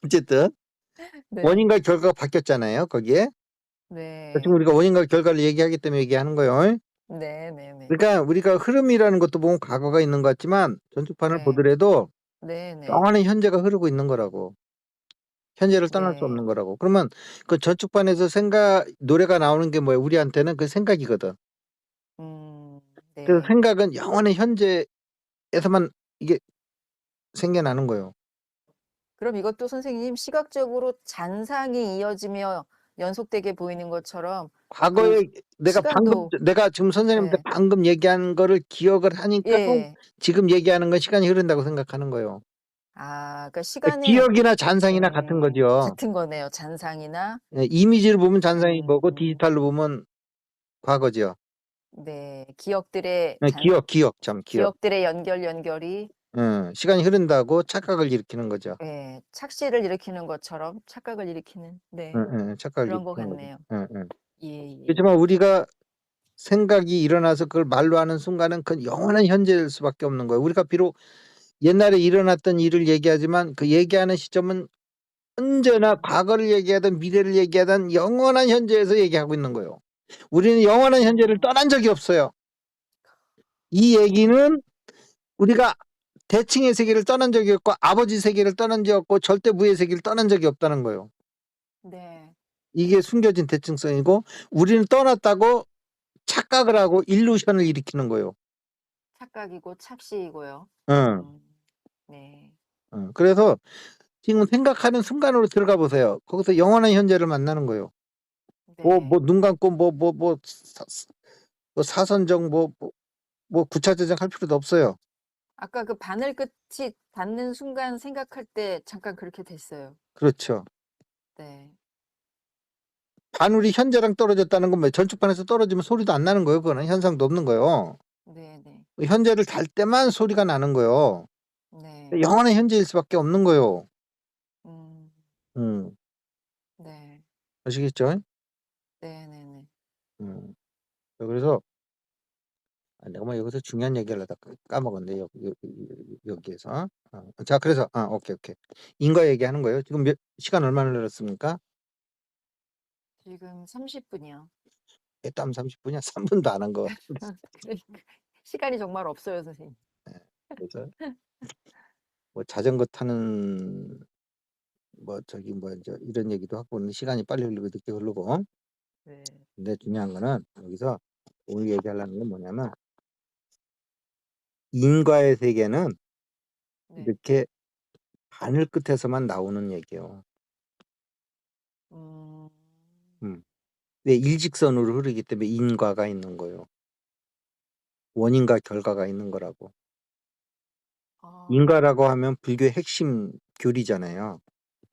S1: 어쨌든
S2: 네.
S1: 원인과 결과가 바뀌었잖아요. 거기에. 지금
S2: 네.
S1: 우리가 원인과 결과를 얘기하기 때문에 얘기하는 거예요.
S2: 네네네.
S1: 그러니까 우리가 흐름이라는 것도 보면 과거가 있는 것 같지만 전축판을
S2: 네.
S1: 보더라도
S2: 네네.
S1: 영원한 현재가 흐르고 있는 거라고. 현재를 떠날 수
S2: 네.
S1: 없는 거라고. 그러면 그 전축판에서 노래가 나오는 게 뭐예요? 우리한테는 그 생각이거든. 그래서
S2: 네.
S1: 생각은 영원한 현재에서만 이게 생겨나는 거예요.
S2: 그럼 이것도 선생님 시각적으로 잔상이 이어지며 연속되게 보이는 것처럼 그
S1: 과거에
S2: 시간도
S1: 내가 지금 선생님한테
S2: 예.
S1: 방금 얘기한 거를 기억을 하니까
S2: 예.
S1: 지금 얘기하는 건 시간이 흐른다고 생각하는 거예요.
S2: 아 그러니까 시간은
S1: 기억이나 잔상이나 같은 거죠.
S2: 같은 거네요. 잔상이나
S1: 예, 이미지를 보면 잔상이 뭐고
S2: 음
S1: 디지털로 보면 과거죠.
S2: 네. 기억들의
S1: 예, 기억.
S2: 기억들의 연결이
S1: 시간이 흐른다고 착각을 일으키는 거죠.
S2: 예. 착시를 일으키는 것처럼 착각을 일으키는 네.
S1: 착각을
S2: 그런 것
S1: 일으키는 거죠.
S2: 같네요.
S1: 예.
S2: 예예.
S1: 그렇지만 우리가 생각이 일어나서 그걸 말로 하는 순간은 그건 영원한 현재일 수밖에 없는 거예요. 우리가 비록 옛날에 일어났던 일을 얘기하지만 그 얘기하는 시점은 언제나 과거를 얘기하든 미래를 얘기하든 영원한 현재에서 얘기하고 있는 거예요. 우리는 영원한 현재를 떠난 적이 없어요. 이 얘기는 우리가 대칭의 세계를 떠난 적이 없고 아버지 세계를 떠난 적이 없고 절대무의 세계를 떠난 적이 없다는 거예요.
S2: 네.
S1: 이게 숨겨진 대칭성이고 우리는 떠났다고 착각을 하고 일루션을 일으키는 거예요.
S2: 착각이고 착시이고요.
S1: 응.
S2: 네.
S1: 그래서 지금 생각하는 순간으로 들어가 보세요. 거기서 영원한 현재를 만나는 거예요.
S2: 네.
S1: 눈 감고 사선정 구차대장 할 필요도 없어요.
S2: 아까 그 바늘 끝이 닿는 순간 생각할 때 잠깐 그렇게 됐어요.
S1: 그렇죠.
S2: 네.
S1: 바늘이 현재랑 떨어졌다는 건 뭐 전축판에서 떨어지면 소리도 안 나는 거예요. 그거는 현상도 없는 거예요.
S2: 네네.
S1: 현재를 달 때만 소리가 나는 거예요.
S2: 네.
S1: 영원한 현재일 수밖에 없는 거예요.
S2: 음.
S1: 음.
S2: 네.
S1: 아시겠죠?
S2: 네네네.
S1: 그래서 내가 뭐 여기서 중요한 얘기를 하다 까먹었네. 여기에서. 자, 그래서 오케이. 인과 얘기하는 거예요. 지금 시간 얼마나 흘렀습니까?
S2: 지금 30분이요.
S1: 땀 30분이야? 3분도 안 한 거.
S2: 그러니까 시간이 정말 없어요, 선생님.
S1: 그래서 뭐 자전거 타는 이런 얘기도 하고 있는데 시간이 빨리 흐르고 늦게 흐르고.
S2: 네.
S1: 근데 중요한 거는 여기서 오늘 얘기하려는 건 뭐냐면 인과의 세계는
S2: 네.
S1: 이렇게 바늘 끝에서만 나오는 얘기예요.
S2: 음.
S1: 왜 일직선으로 흐르기 때문에 인과가 있는 거예요. 원인과 결과가 있는 거라고.
S2: 아.
S1: 인과라고 하면 불교의 핵심 교리잖아요.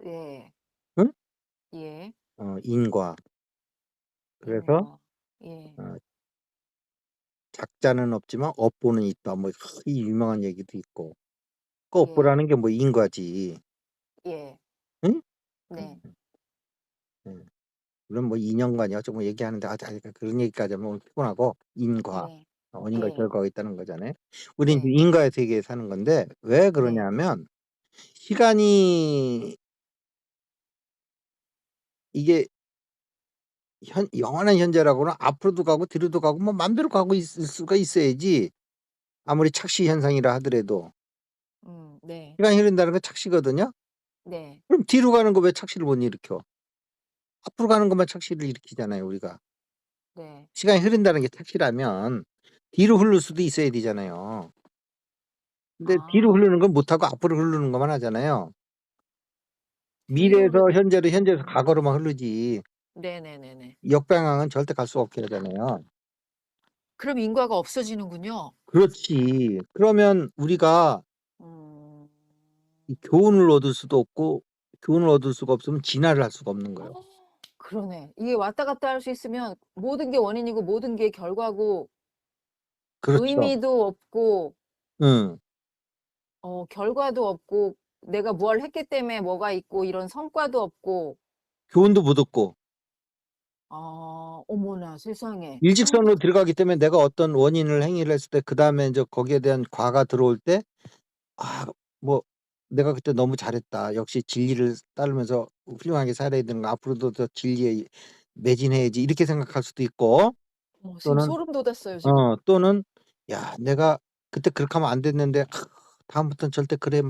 S2: 예.
S1: 응?
S2: 예.
S1: 인과. 그래서
S2: 인과. 예.
S1: 작자는 없지만 업보는 있다. 뭐 이 유명한 얘기도 있고. 그
S2: 예.
S1: 업보라는 게 뭐 인과지.
S2: 예.
S1: 응?
S2: 네.
S1: 물론 뭐 인연관이야 좀 얘기하는데 그런 얘기까지 하면 오늘 피곤하고 인과.
S2: 네.
S1: 원인과
S2: 예.
S1: 결과가 있다는 거잖아요. 우린
S2: 네.
S1: 인과의 세계에 사는 건데 왜
S2: 네.
S1: 그러냐면 시간이 이게 영원한 현재라고는 앞으로도 가고 뒤로도 가고 뭐 맘대로 가고 있을 수가 있어야지. 아무리 착시 현상이라 하더라도
S2: 네.
S1: 시간이 흐른다는 건 착시거든요.
S2: 네.
S1: 그럼 뒤로 가는 거 왜 착시를 못 일으켜? 앞으로 가는 것만 착시를 일으키잖아요, 우리가.
S2: 네.
S1: 시간이 흐른다는 게 착시라면 뒤로 흐를 수도 있어야 되잖아요. 근데 뒤로
S2: 아.
S1: 흐르는 건 못하고 앞으로 흐르는 것만 하잖아요.
S2: 뒤로
S1: 미래에서
S2: 흐르는
S1: 현재로, 현재에서 과거로만 흐르지
S2: 네네네네.
S1: 역방향은 절대 갈 수 없게 하잖아요.
S2: 그럼 인과가 없어지는군요.
S1: 그렇지. 그러면 우리가
S2: 음.
S1: 이 교훈을 얻을 수도 없고 교훈을 얻을 수가 없으면 진화를 할 수가 없는 거예요.
S2: 그러네. 이게 왔다 갔다 할 수 있으면 모든 게 원인이고 모든 게 결과고
S1: 그렇죠.
S2: 의미도 없고
S1: 응.
S2: 결과도 없고 내가 뭘 했기 때문에 뭐가 있고 이런 성과도 없고
S1: 교훈도 못 얻고
S2: 어머나 세상에.
S1: 일직선으로 들어가기 때문에 내가 어떤 행위를 했을 때 그다음에 이제 거기에 대한 과가 들어올 때 뭐 내가 그때 너무 잘했다. 역시 진리를 따르면서 훌륭하게 살아야 되는 거 앞으로도 더 진리에 매진해야지 이렇게 생각할 수도 있고
S2: 지금
S1: 또는
S2: 소름 돋았어요 지금.
S1: 또는 야 내가 그때 그렇게 하면 안 됐는데 다음부터는 절대 그렇게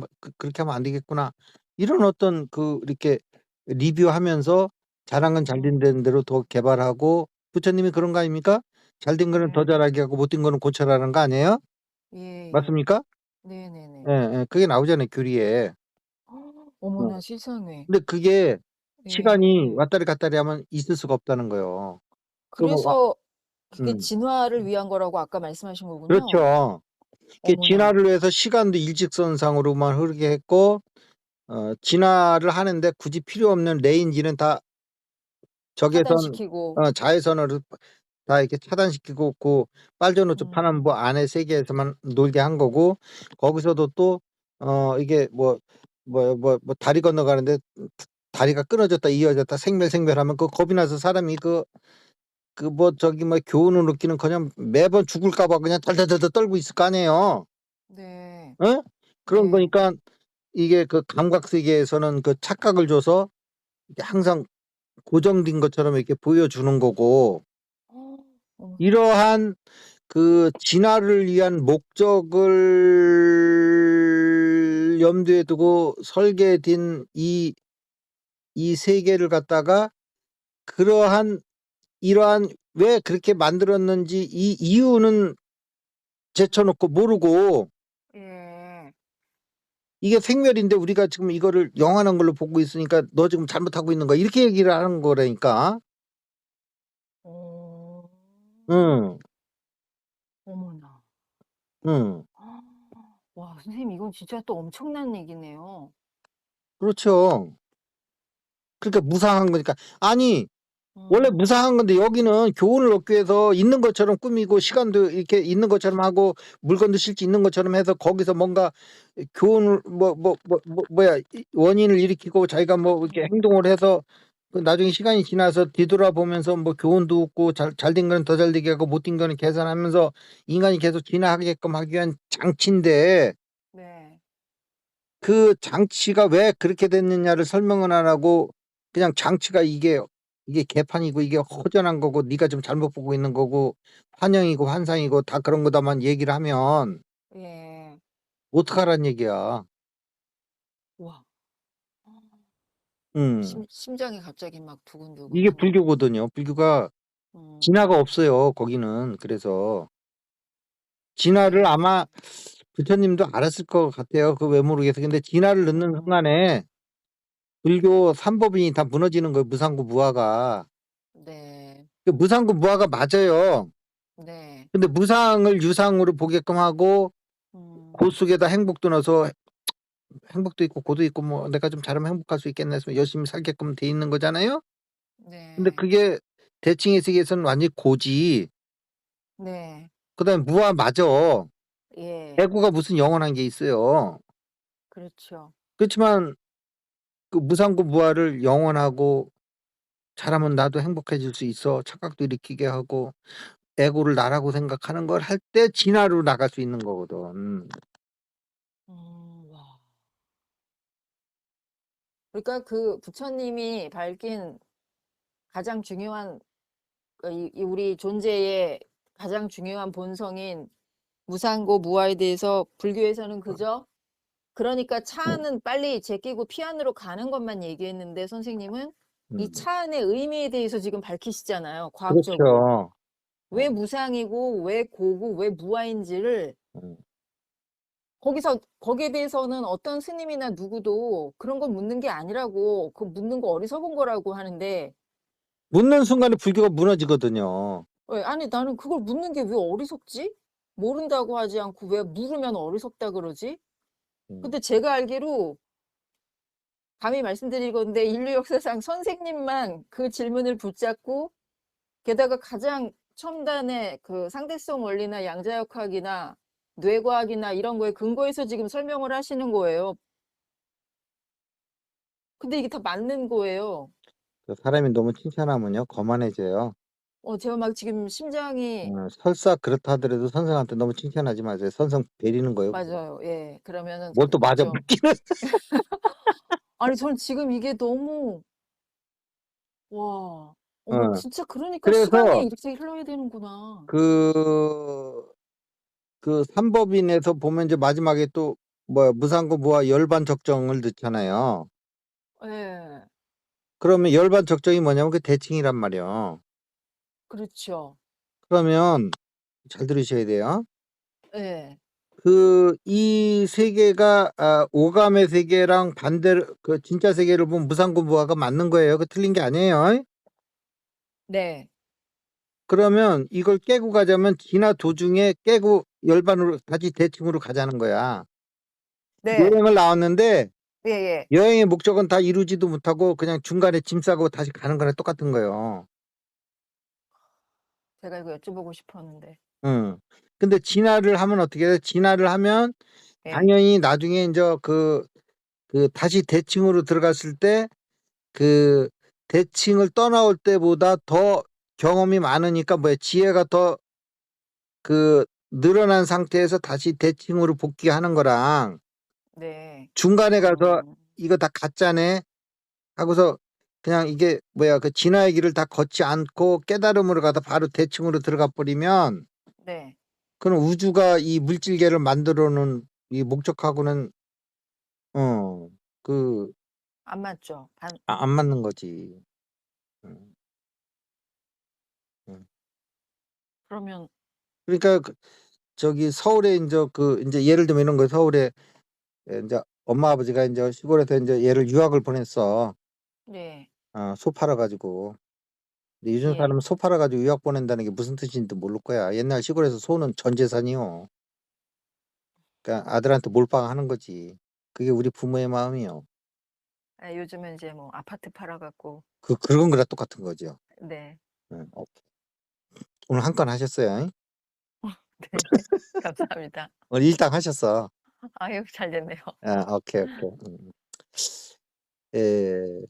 S1: 하면 안 되겠구나. 이런 어떤 이렇게 리뷰하면서 잘한 건 잘 된 대로 더 개발하고 부처님이 그런 거 아닙니까? 잘된 거는 더 잘하게 하고 못된 거는 고쳐라는 거 아니에요?
S2: 예.
S1: 맞습니까?
S2: 네네네.
S1: 예. 그게 나오잖아요, 교리에.
S2: 어머나 세상에.
S1: 근데 그게 시간이
S2: 예.
S1: 왔다리 갔다리 하면 있을 수가 없다는 거예요. 그러면
S2: 그래서 그게
S1: 음.
S2: 진화를 위한 거라고 아까 말씀하신 거군요.
S1: 그렇죠. 이게
S2: 어머나.
S1: 진화를 위해서 시간도 일직선상으로만 흐르게 했고 진화를 하는데 굳이 필요 없는 레인지는 다 적외선
S2: 차단시키고.
S1: 자외선으로 다 이렇게 차단시키고 그 빨주노초 파남보 안에 세계에서만 놀게 한 거고 거기서도 또 이게 다리 건너가는데 다리가 끊어졌다 이어졌다 생멸하면 그 겁이 나서 사람이 교훈을 느끼는커녕 매번 죽을까 봐 그냥 덜덜덜 떨고 있을 거 아니에요.
S2: 네.
S1: 어? 그런
S2: 네.
S1: 거니까 이게 그 감각 세계에서는 그 착각을 줘서 이게 항상 고정된 것처럼 이렇게 보여주는 거고
S2: 어머나.
S1: 이러한 그 진화를 위한 목적을 염두에 두고 설계된 이 세계를 갖다가 이러한 왜 그렇게 만들었는지 이 이유는 제쳐놓고 모르고
S2: 예.
S1: 이게 생멸인데 우리가 지금 이거를 영원한 걸로 보고 있으니까 너 지금 잘못하고 있는 거야 이렇게 얘기를 하는 거라니까. 응,
S2: 어머나.
S1: 응,
S2: 와 선생님 이건 진짜 또 엄청난 얘기네요.
S1: 그렇죠. 그러니까 무상한 거니까. 아니 원래
S2: 음.
S1: 무상한 건데 여기는 교훈을 얻기 위해서 있는 것처럼 꾸미고 시간도 이렇게 있는 것처럼 하고 물건도 실제 있는 것처럼 해서 거기서 뭔가 교훈을 원인을 일으키고 자기가 이렇게 행동을 해서 나중에 시간이 지나서 뒤돌아보면서 교훈도 얻고 잘된 거는 더 잘되게 하고 못된 거는 개선하면서 인간이 계속 진화하게끔 하기 위한 장치인데
S2: 네.
S1: 그 장치가 왜 그렇게 됐느냐를 설명을 안 하고 그냥 장치가 이게 개판이고 이게 허전한 거고 네가 좀 잘못 보고 있는 거고 환영이고 환상이고 다 그런 거다만 얘기를 하면
S2: 예.
S1: 어떡하란 얘기야.
S2: 와.
S1: 음.
S2: 심장이 갑자기 막
S1: 이게
S2: 두근두근하네요.
S1: 불교거든요. 불교가 진화가 없어요. 거기는. 그래서 진화를
S2: 네.
S1: 아마 부처님도 알았을 것 같아요. 그 왜 모르겠어. 근데 진화를 넣는 순간에 불교 삼법인이 다 무너지는 거예요. 무상구 무아가.
S2: 네.
S1: 그 무상구 무아가 맞아요.
S2: 네.
S1: 근데 무상을 유상으로 보게끔 하고 그 속에다 행복도 넣어서 행복도 있고 고도 있고 내가 좀 잘하면 행복할 수 있겠네 해서 열심히 살게끔 돼 있는 거잖아요. 근데
S2: 네.
S1: 그게 대칭의 세계에서는 완전히 고지.
S2: 네.
S1: 그다음에 무아 맞아.
S2: 예.
S1: 애고가 무슨 영원한 게 있어요.
S2: 그렇죠.
S1: 그렇지만 그 무상구 무아를 영원하고 잘하면 나도 행복해질 수 있어. 착각도 일으키게 하고 에고를 나라고 생각하는 걸 할 때 진화로 나갈 수 있는 거거든.
S2: 와. 그러니까 그 부처님이 밝힌 가장 중요한 이 우리 존재의 가장 중요한 본성인 무상고 무아에 대해서 불교에서는 그저 그러니까 차 안은 빨리 제끼고 피안으로 가는 것만 얘기했는데 선생님은 이 차 안의 의미에 대해서 지금 밝히시잖아요. 과학적으로.
S1: 그렇죠.
S2: 왜 무상이고 왜 고고 왜 무아인지를
S1: 음.
S2: 거기에 대해서는 어떤 스님이나 누구도 그런 거 묻는 게 아니라고 그 묻는 거 어리석은 거라고 하는데
S1: 묻는 순간에 불교가 무너지거든요.
S2: 왜 아니 나는 그걸 묻는 게 왜 어리석지? 모른다고 하지 않고 왜 물으면 어리석다 그러지? 근데 제가 알기로 감히 말씀드릴 건데 인류 역사상 선생님만 그 질문을 붙잡고 게다가 가장 첨단의 그 상대성 원리나 양자역학이나 뇌과학이나 이런 거에 근거해서 지금 설명을 하시는 거예요. 근데 이게 다 맞는 거예요.
S1: 사람이 너무 칭찬하면요 거만해져요.
S2: 제가 막 지금 심장이
S1: 설사 그렇다 하더라도 선생한테 너무 칭찬하지 마세요. 선생 베리는 거예요.
S2: 맞아요. 예. 그러면은
S1: 뭘 또 맞아
S2: 그쵸.
S1: 묻기는.
S2: 아니 저는 지금 이게 너무 와. 어머
S1: 어.
S2: 진짜 그러니까 시간이
S1: 그래서
S2: 이렇게 흘러야 되는구나.
S1: 그 삼법인에서 보면 이제 마지막에 또 무상고 무아 열반 적정을 넣잖아요.
S2: 예.
S1: 그러면 열반 적정이 뭐냐면 그 대칭이란 말이에요.
S2: 그렇죠.
S1: 그러면 잘 들으셔야 돼요.
S2: 예.
S1: 이 세계가 오감의 세계랑 반대로 그 진짜 세계를 보면 무상고 무아가 맞는 거예요. 그 틀린 게 아니에요.
S2: 네.
S1: 그러면 이걸 깨고 가자면 진화 도중에 깨고 열반으로 다시 대칭으로 가자는 거야.
S2: 네.
S1: 여행을 나왔는데
S2: 예예.
S1: 여행의 목적은 다 이루지도 못하고 그냥 중간에 짐 싸고 다시 가는 거랑 똑같은 거예요.
S2: 제가 이거 여쭤보고 싶었는데.
S1: 응. 근데 진화를 하면 어떻게 돼? 진화를 하면
S2: 예.
S1: 당연히 나중에 이제 그 다시 대칭으로 들어갔을 때 그 대칭을 떠나올 때보다 더 경험이 많으니까 뭐야 지혜가 더 늘어난 상태에서 다시 대칭으로 복귀하는 거랑
S2: 네.
S1: 중간에 가서
S2: 음.
S1: 이거 다 가짜네 하고서 그냥 이게 뭐야 그 진화의 길을 다 걷지 않고 깨달음으로 가다 바로 대칭으로 들어가 버리면
S2: 네.
S1: 그럼 우주가 이 물질계를 만들어 놓은 이 목적하고는 그
S2: 안 맞죠.
S1: 안 맞는 거지. 음. 음.
S2: 그러면
S1: 그러니까 저기 서울에 인제 예를 들면 이런 거예요. 서울에 인제 엄마 아버지가 인제 시골에서 인제 얘를 유학을 보냈어.
S2: 네.
S1: 소 팔아 가지고. 근데 요즘
S2: 예.
S1: 사람은 소 팔아 가지고 유학 보낸다는 게 무슨 뜻인지도 모를 거야. 옛날 시골에서 소는 전 재산이요. 그러니까 아들한테 몰빵하는 거지. 그게 우리 부모의 마음이요.
S2: 아 요즘은 이제 뭐 아파트 팔아 갖고
S1: 그런 거랑 똑같은 거죠.
S2: 네.
S1: 오케이. 오늘 한 건 하셨어요.
S2: 네. 감사합니다.
S1: 오늘 일당 하셨어.
S2: 아유 잘 됐네요.
S1: 오케이, 오케이.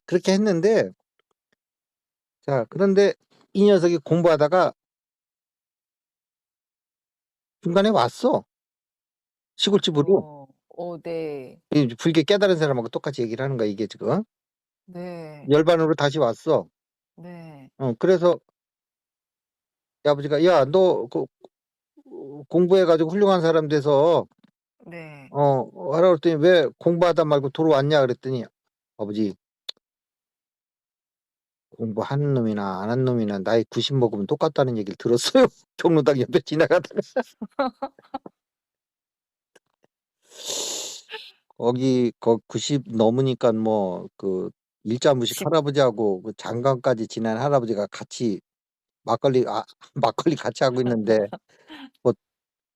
S1: 그렇게 했는데 자 그런데 이 녀석이 공부하다가 중간에 왔어. 시골집으로.
S2: 네.
S1: 이 불교 깨달은 사람하고 똑같이 얘기를 하는 거야 이게 지금.
S2: 네.
S1: 열반으로 다시 왔어.
S2: 네.
S1: 그래서 아버지가 "야 너 공부해 가지고 훌륭한 사람 돼서
S2: 네.
S1: 하라 그랬더니 "왜 공부하다 말고 돌아왔냐?" 그랬더니 "아버지 공부하는 놈이나 안 한 놈이나 나이 90 먹으면 똑같다는 얘기를 들었어요." 경로당 옆에 지나가다가. 거기 90 넘으니깐 뭐 일자무식
S2: 집
S1: 할아버지하고 그 장관까지 지낸 할아버지가 같이 막걸리 막걸리 같이 하고 있는데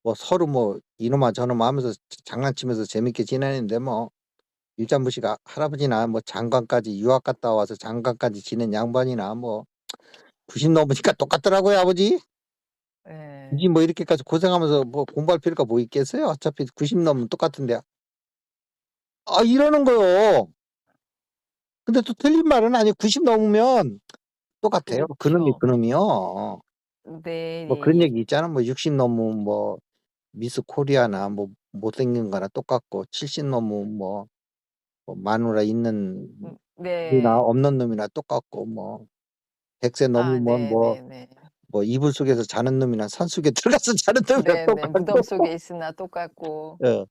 S1: 뭐 서로 뭐 이놈아 저놈아 하면서 장난치면서 재밌게 지내는데 뭐 일자무식 할아버지나 뭐 장관까지 유학 갔다 와서 장관까지 지낸 양반이나 뭐 90 넘으니까 똑같더라고요 아버지.
S2: 예.
S1: 굳이 뭐 이렇게까지 고생하면서 뭐 공부할 필요가 뭐 있겠어요? 어차피 90 넘으면 똑같은데. 이러는 거요. 근데 또 틀린 말은 아니에요. 90 넘으면 똑같아요. 그놈이
S2: 그렇죠.
S1: 그놈이요. 뭐 그런
S2: 네네.
S1: 얘기 있잖아. 뭐 60 넘으면 뭐 미스 코리아나 뭐 못생긴 거나 똑같고 70 넘으면 뭐 마누라 있는 놈이나
S2: 네.
S1: 없는 놈이나 똑같고 뭐 100세
S2: 아
S1: 넘으면
S2: 네네네.
S1: 뭐 이불 속에서 자는 놈이나 산속에 들어가서 자는 놈이나
S2: 네네. 무덤
S1: 똑같고.
S2: 속에 있으나 똑같고.
S1: 예.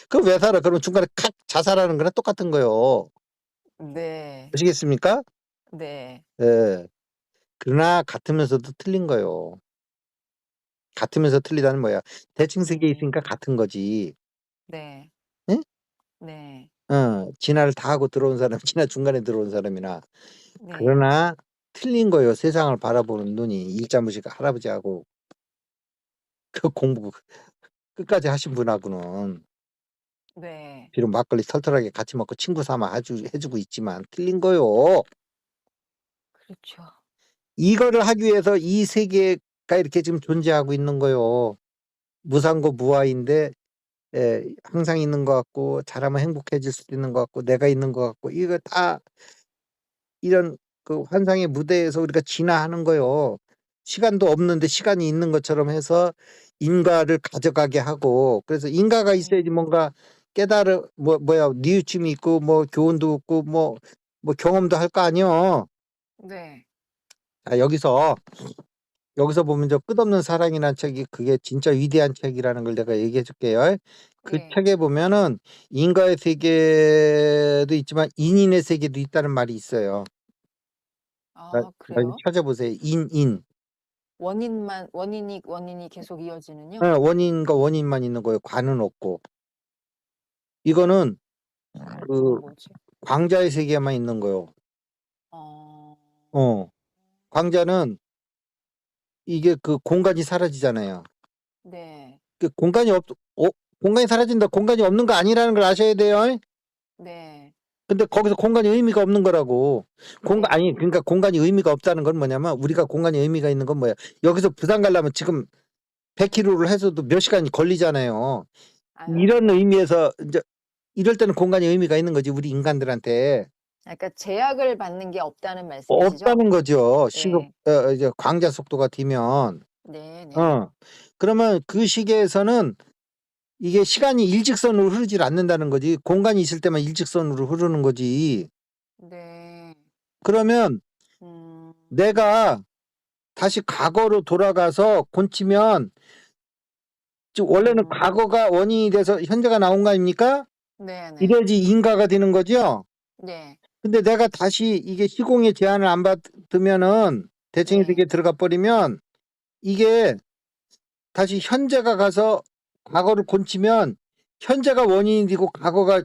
S1: 그럼 왜 살아? 그러면 중간에 칵 자살하는 거랑 똑같은 거요.
S2: 네.
S1: 아시겠습니까?
S2: 네.
S1: 예. 그러나 같으면서도 틀린 거요. 같으면서 틀리다는 뭐야? 대칭 세계에 있으니까
S2: 음.
S1: 같은 거지.
S2: 네.
S1: 응?
S2: 네.
S1: 진화를 다 하고 들어온 사람, 진화 중간에 들어온 사람이나.
S2: 네.
S1: 그러나 틀린 거예요. 세상을 바라보는 눈이. 일자무식 할아버지하고 그 공부 끝까지 하신 분하고는
S2: 네.
S1: 비록 막걸리 털털하게 같이 먹고 친구 삼아 해 주고 있지만 틀린 거요.
S2: 그렇죠.
S1: 이거를 하기 위해서 이 세계가 이렇게 지금 존재하고 있는 거요. 무상고 무아인데 항상 있는 것 같고 잘하면 행복해질 수도 있는 것 같고 내가 있는 것 같고 이거 다 이런 환상의 무대에서 우리가 진화하는 거요. 시간도 없는데 시간이 있는 것처럼 해서 인과를 가져가게 하고 그래서 인과가 있어야지
S2: 음.
S1: 뭔가 깨달음 뭐야 뉘우침이 있고 뭐 교훈도 있고 뭐 경험도 할 거 아니요.
S2: 네.
S1: 자 여기서 보면 저 끝없는 사랑이라는 책이 그게 진짜 위대한 책이라는 걸 내가 얘기해 줄게요. 그
S2: 예.
S1: 책에 보면은 인과의 세계도 있지만 인인의 세계도 있다는 말이 있어요.
S2: 아
S1: 나중에
S2: 그래요?
S1: 찾아보세요. 인.
S2: 원인이 계속
S1: 예,
S2: 이어지는요?
S1: 원인과 원인만 있는 거예요. 관은 없고. 이거는 그
S2: 그건 뭐지?
S1: 광자의 세계에만 있는 거예요.
S2: 어.
S1: 광자는 이게 그 공간이 사라지잖아요.
S2: 네.
S1: 그 공간이 사라진다. 공간이 없는 거 아니라는 걸 아셔야 돼요.
S2: 네.
S1: 근데 거기서 공간이 의미가 없는 거라고.
S2: 네.
S1: 그러니까 공간이 의미가 없다는 건 뭐냐면, 우리가 공간이 의미가 있는 건 뭐야? 여기서 부산 가려면 지금 100km를 해서도 몇 시간이 걸리잖아요.
S2: 아유.
S1: 이런 의미에서 이제 이럴 때는 공간이 의미가 있는 거지, 우리 인간들한테.
S2: 그러니까 제약을 받는 게 없다는 말씀이시죠?
S1: 없다는 거죠.
S2: 네.
S1: 이제 광자 속도가 뒤면.
S2: 네네.
S1: 그러면 그 시계에서는 이게 시간이 일직선으로 흐르질 않는다는 거지. 공간이 있을 때만 일직선으로 흐르는 거지.
S2: 네.
S1: 그러면 내가 다시 과거로 돌아가서 곤치면, 즉 원래는 과거가 원인이 돼서 현재가 나온 거 아닙니까?
S2: 네네.
S1: 이래야지 인가가 되는 거죠.
S2: 네.
S1: 근데 내가 다시 이게 시공의 제한을 안 받으면은, 대칭의
S2: 네.
S1: 세계에 들어가 버리면 이게 다시 현재가 가서 과거를 곤치면 현재가 원인이 되고 과거가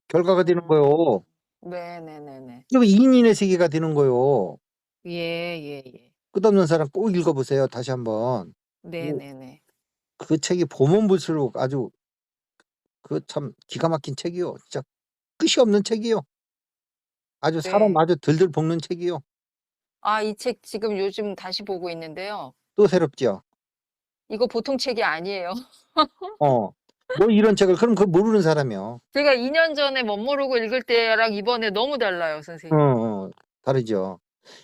S1: 결과가 되는 거예요.
S2: 네네네네.
S1: 그리고 인인의 세계가 되는 거예요.
S2: 예예예.
S1: 끝없는 사람 꼭 읽어보세요. 다시 한번.
S2: 네네네.
S1: 그 책이 보면 볼수록 아주 그 참 기가 막힌 책이요. 진짜 끝이 없는 책이요. 아주 사람
S2: 네.
S1: 아주 들들 볶는 책이요.
S2: 아, 이 책 지금 요즘 다시 보고 있는데요.
S1: 또 새롭죠.
S2: 이거 보통 책이 아니에요.
S1: 뭐 이런 책을, 그럼 그거 모르는 사람이요.
S2: 제가 2년 전에 멋모르고 읽을 때랑 이번에 너무 달라요, 선생님.
S1: 다르죠.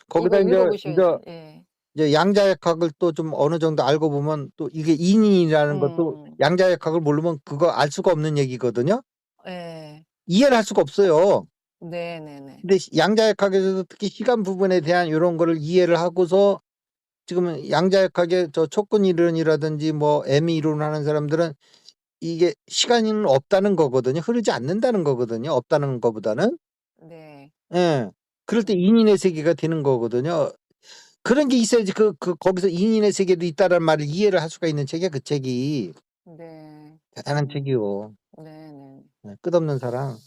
S2: 이거
S1: 거기다
S2: 읽어보셔야죠. 예.
S1: 이제 양자역학을 또 좀 어느 정도 알고 보면, 또 이게 인인이라는 것도 양자역학을 모르면 그거 알 수가 없는 얘기거든요.
S2: 예.
S1: 이해를 할 수가 없어요.
S2: 네네네.
S1: 근데 양자역학에서도 특히 시간 부분에 대한 이런 거를 이해를 하고서, 지금은 양자역학의 저 촉근 이론이라든지 뭐 M 이론 하는 사람들은 이게 시간은 없다는 거거든요. 흐르지 않는다는 거거든요. 없다는 거보다는.
S2: 네.
S1: 예. 그럴 때 인인의 세계가 되는 거거든요. 그런 게 있어야지 거기서 인인의 세계도 있다는 말을 이해를 할 수가 있는 책이야, 그 책이.
S2: 네.
S1: 대단한 책이요.
S2: 네네.
S1: 네, 끝없는 사랑.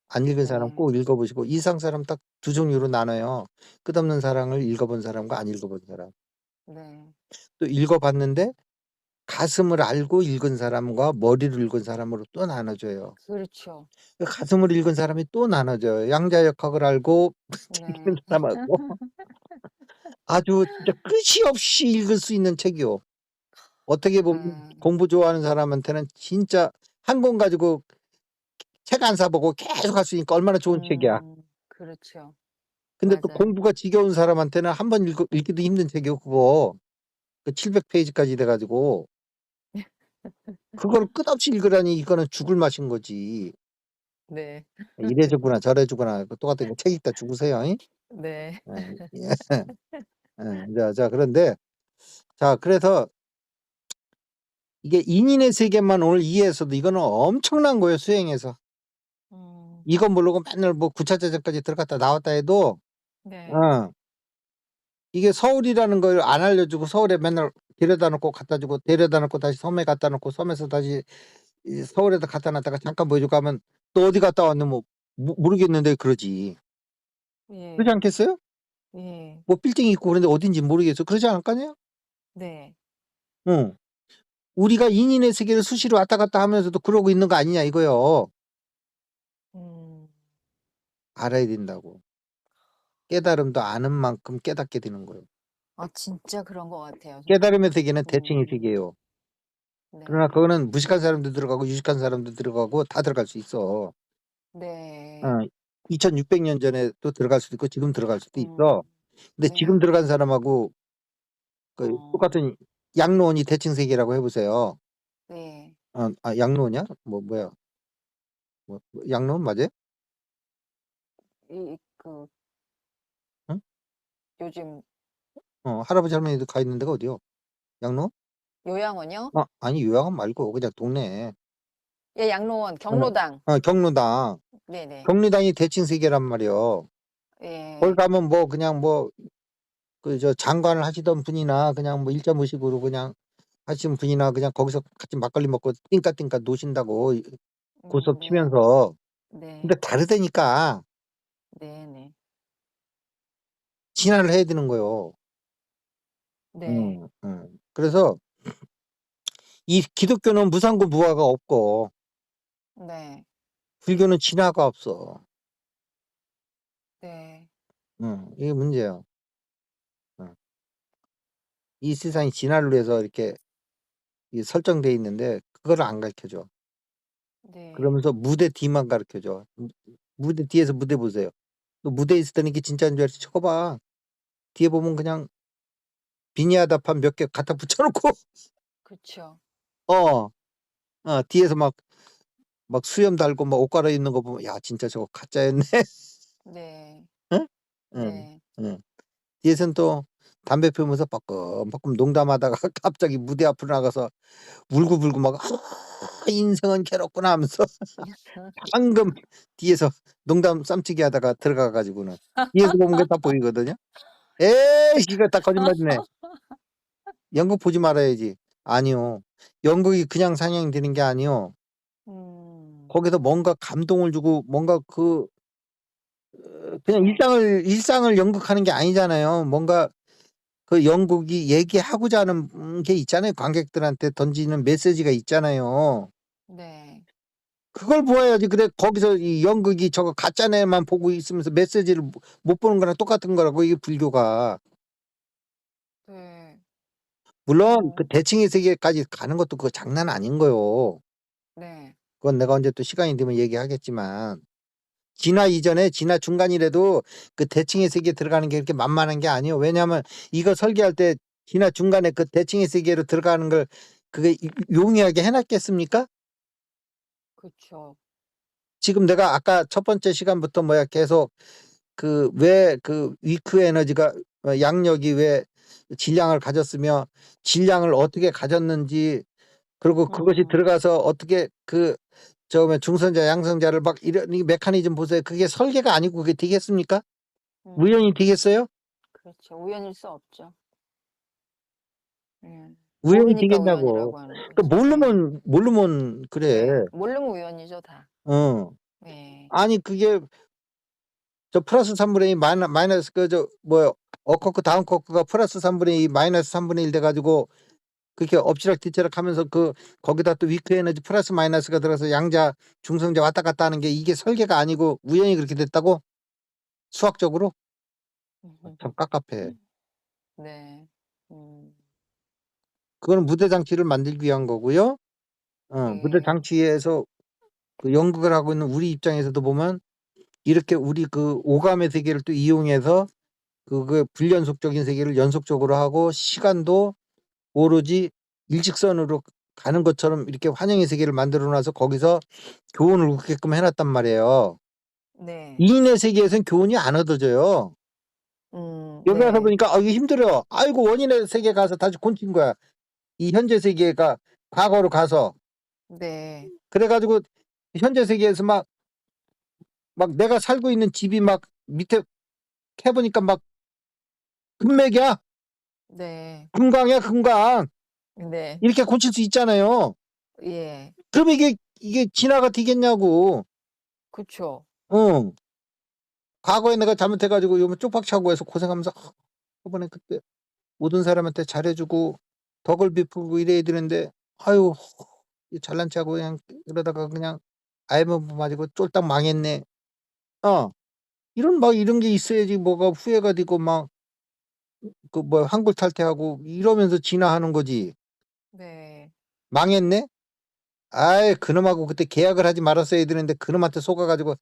S1: 안 읽은 사람
S2: 네.
S1: 꼭 읽어보시고, 이상 사람 딱 두 종류로 나눠요. 끝없는 사랑을 읽어본 사람과 안 읽어본 사람.
S2: 네.
S1: 또 읽어봤는데 가슴을 알고 읽은 사람과 머리를 읽은 사람으로 또 나눠져요.
S2: 그렇죠.
S1: 가슴을 읽은 사람이 또 나눠져요. 양자역학을 알고
S2: 네.
S1: 읽은 사람하고. 아주 진짜 끝이 없이 읽을 수 있는 책이요. 어떻게 보면 공부 좋아하는 사람한테는 진짜 한 권 가지고 책 안 사보고 계속 할 수 있으니까 얼마나 좋은 책이야.
S2: 그렇죠.
S1: 근데 또
S2: 맞아요.
S1: 공부가 지겨운 사람한테는 한 번 읽기도 힘든 책이요, 그거. 그 700페이지까지 돼가지고. 그걸 끝없이 읽으라니, 이거는 죽을 맛인 거지.
S2: 네.
S1: 이래주구나 저래주구나. 똑같은 거 책 읽다 죽으세요. 잉?
S2: 네.
S1: 예. 자, 그런데, 자, 그래서 이게 인인의 세계만 오늘 이해해서도 이거는 엄청난 거예요, 수행에서. 이건 모르고 맨날 뭐 9차 제전까지 들어갔다 나왔다 해도,
S2: 네.
S1: 이게 서울이라는 걸 안 알려주고 서울에 맨날 데려다 놓고 갖다 주고, 데려다 놓고 다시 섬에 갖다 놓고, 섬에서 다시 서울에다 갖다 놨다가 잠깐 보여주고 하면 또 어디 갔다 왔는지 뭐 모르겠는데 그러지.
S2: 예.
S1: 그러지 않겠어요?
S2: 예.
S1: 뭐 빌딩이 있고 그런데 어딘지 모르겠어. 그러지 않을까요?
S2: 네.
S1: 응. 우리가 인인의 세계를 수시로 왔다 갔다 하면서도 그러고 있는 거 아니냐 이거요. 알아야 된다고. 깨달음도 아는 만큼 깨닫게 되는 거예요.
S2: 아, 진짜 그런 것 같아요, 선생님.
S1: 깨달음의 세계는 대칭의 세계예요. 그러나
S2: 네.
S1: 그거는 무식한 사람도 들어가고 유식한 사람도 들어가고 다 들어갈 수 있어.
S2: 네.
S1: 2600년 전에 또 들어갈 수도 있고 지금 들어갈 수도 있어. 근데
S2: 네.
S1: 지금 들어간 사람하고 그 똑같은 양로원이 대칭 세계라고 해보세요.
S2: 네.
S1: 양로원이야? 뭐야? 양로원 맞아요?
S2: 그
S1: 응?
S2: 요즘
S1: 할아버지 할머니도 가 있는 데가 어디요? 양로원?
S2: 요양원이요?
S1: 아니 요양원 말고 그냥 동네에.
S2: 예, 양로원, 경로당.
S1: 경로당.
S2: 네네.
S1: 경로당이 대칭 세계란 말이요. 거기
S2: 예.
S1: 가면 뭐 그냥 뭐 그 저 장관을 하시던 분이나 그냥 뭐 일자무식으로 그냥 하신 분이나 그냥 거기서 같이 막걸리 먹고 띵까띵까 노신다고 고소
S2: 네.
S1: 피면서. 근데
S2: 네.
S1: 다르다니까.
S2: 네네.
S1: 진화를 해야 되는 거요.
S2: 네.
S1: 그래서 이 기독교는 무상고 무화가 없고
S2: 네.
S1: 불교는 진화가 없어.
S2: 네.
S1: 이게 문제예요. 이 세상이 진화를 위해서 이렇게 이 설정돼 있는데 그거를 안 가르쳐 줘.
S2: 네.
S1: 그러면서 무대 뒤만 가르쳐 줘. 무대 뒤에서 무대 보세요. 또 무대에 있을 때는 이게 진짜인 줄 알지 쳐봐 뒤에 보면 그냥 비니아다판 몇 개 갖다 붙여 놓고
S2: 그쵸.
S1: 어. 뒤에서 막 수염 달고 막 옷 갈아입는 거 보면 '야 진짜 저거 가짜였네.'
S2: 네.
S1: 응? 응.
S2: 네.
S1: 응. 뒤에서는 또 담배 피우면서 빠끔빠끔 농담하다가 갑자기 무대 앞으로 나가서 울고불고 막 "아 인생은 괴롭구나." 하면서 방금 뒤에서 농담 쌈치기 하다가 들어가 가지고는 뒤에서 보면 게 다 보이거든요. 에이 이거 다 거짓말이네. 연극 보지 말아야지. 아니요. 연극이 그냥 상영되는 게 아니요.
S2: 음.
S1: 거기서 뭔가 감동을 주고 뭔가 그냥
S2: 그쵸.
S1: 일상을 연극하는 게 아니잖아요. 뭔가 그 연극이 얘기하고자 하는 게 있잖아요. 관객들한테 던지는 메시지가 있잖아요.
S2: 네.
S1: 그걸 보아야지. 그래 거기서 이 연극이 저거 가짜네만 보고 있으면서 메시지를 못 보는 거랑 똑같은 거라고 이게 불교가.
S2: 네.
S1: 물론 그
S2: 어.
S1: 대칭의 세계까지 가는 것도 그거 장난 아닌 거요.
S2: 네.
S1: 그건 내가 언제 또 시간이 되면 얘기하겠지만 진화 이전에 진화 중간이라도 그 대칭의 세계에 들어가는 게 그렇게 만만한 게 아니에요. 왜냐하면 이거 설계할 때 진화 중간에 그 대칭의 세계로 들어가는 걸 그게 용이하게 해 놨겠습니까?
S2: 그쵸.
S1: 지금 내가 아까 첫 번째 시간부터 계속 왜 위크 에너지가 양력이 왜 질량을 가졌으며 질량을 어떻게 가졌는지 그리고 그것이
S2: 음.
S1: 들어가서 어떻게 처음에 중선자 양성자를 막 이런 이 메커니즘 보세요. 그게 설계가 아니고 그게 되겠습니까? 우연히
S2: 음.
S1: 되겠어요?
S2: 그렇죠. 우연일 수 없죠. 예.
S1: 우연히
S2: 모르니까
S1: 되겠냐고.
S2: 우연이라고 하는
S1: 그
S2: 거지. 예.
S1: 모르면 그래.
S2: 네. 모르면 우연이죠 다.
S1: 어.
S2: 네.
S1: 아니 그게 저 플러스 3분의 2 마이너스 뭐야 어커크 다운커크가 플러스 3분의 2 마이너스 3분의 1 돼 가지고 그렇게 엎치락뒤치락 하면서 거기다 또 위크 에너지 플러스 마이너스가 들어가서 양자, 중성자 왔다 갔다 하는 게 이게 설계가 아니고 우연히 그렇게 됐다고? 수학적으로? 참 깝깝해.
S2: 네. 음.
S1: 그거는 무대 장치를 만들기 위한 거고요. 무대
S2: 네.
S1: 장치에서 연극을 하고 있는 우리 입장에서도 보면 이렇게 우리 오감의 세계를 또 이용해서 불연속적인 세계를 연속적으로 하고 시간도 오로지 일직선으로 가는 것처럼 이렇게 환영의 세계를 만들어 놔서 거기서 교훈을 얻게끔 해 놨단 말이에요.
S2: 네.
S1: 이인의 세계에선 교훈이 안 얻어져요. 여기 와서
S2: 네.
S1: 보니까 '아 이거 힘들어.' 아이고 원인의 세계 가서 다시 곤친 거야. 이 현재 세계가 과거로 가서.
S2: 네.
S1: 그래 가지고 현재 세계에서 막 내가 살고 있는 집이 막 밑에 캐 보니까 막 금맥이야.
S2: 네.
S1: 금광이야 금광.
S2: 네.
S1: 이렇게 고칠 수 있잖아요.
S2: 예.
S1: 그럼 이게 진화가 되겠냐고.
S2: 그쵸.
S1: 응. 과거에 내가 잘못해 가지고 요번 쪽박차고 해서 고생하면서 저번에 그때 모든 사람한테 잘해 주고 덕을 베풀고 이래야 되는데 아유 잘난 체하고 그냥 이러다가 그냥 알면 맞고 쫄딱 망했네. 어. 이런 게 있어야지 뭐가 후회가 되고 막 환골탈태하고 이러면서 진화하는 거지.
S2: 네.
S1: 망했네? 아이 그놈하고 그때 계약을 하지 말았어야 되는데 그놈한테 속아 가지고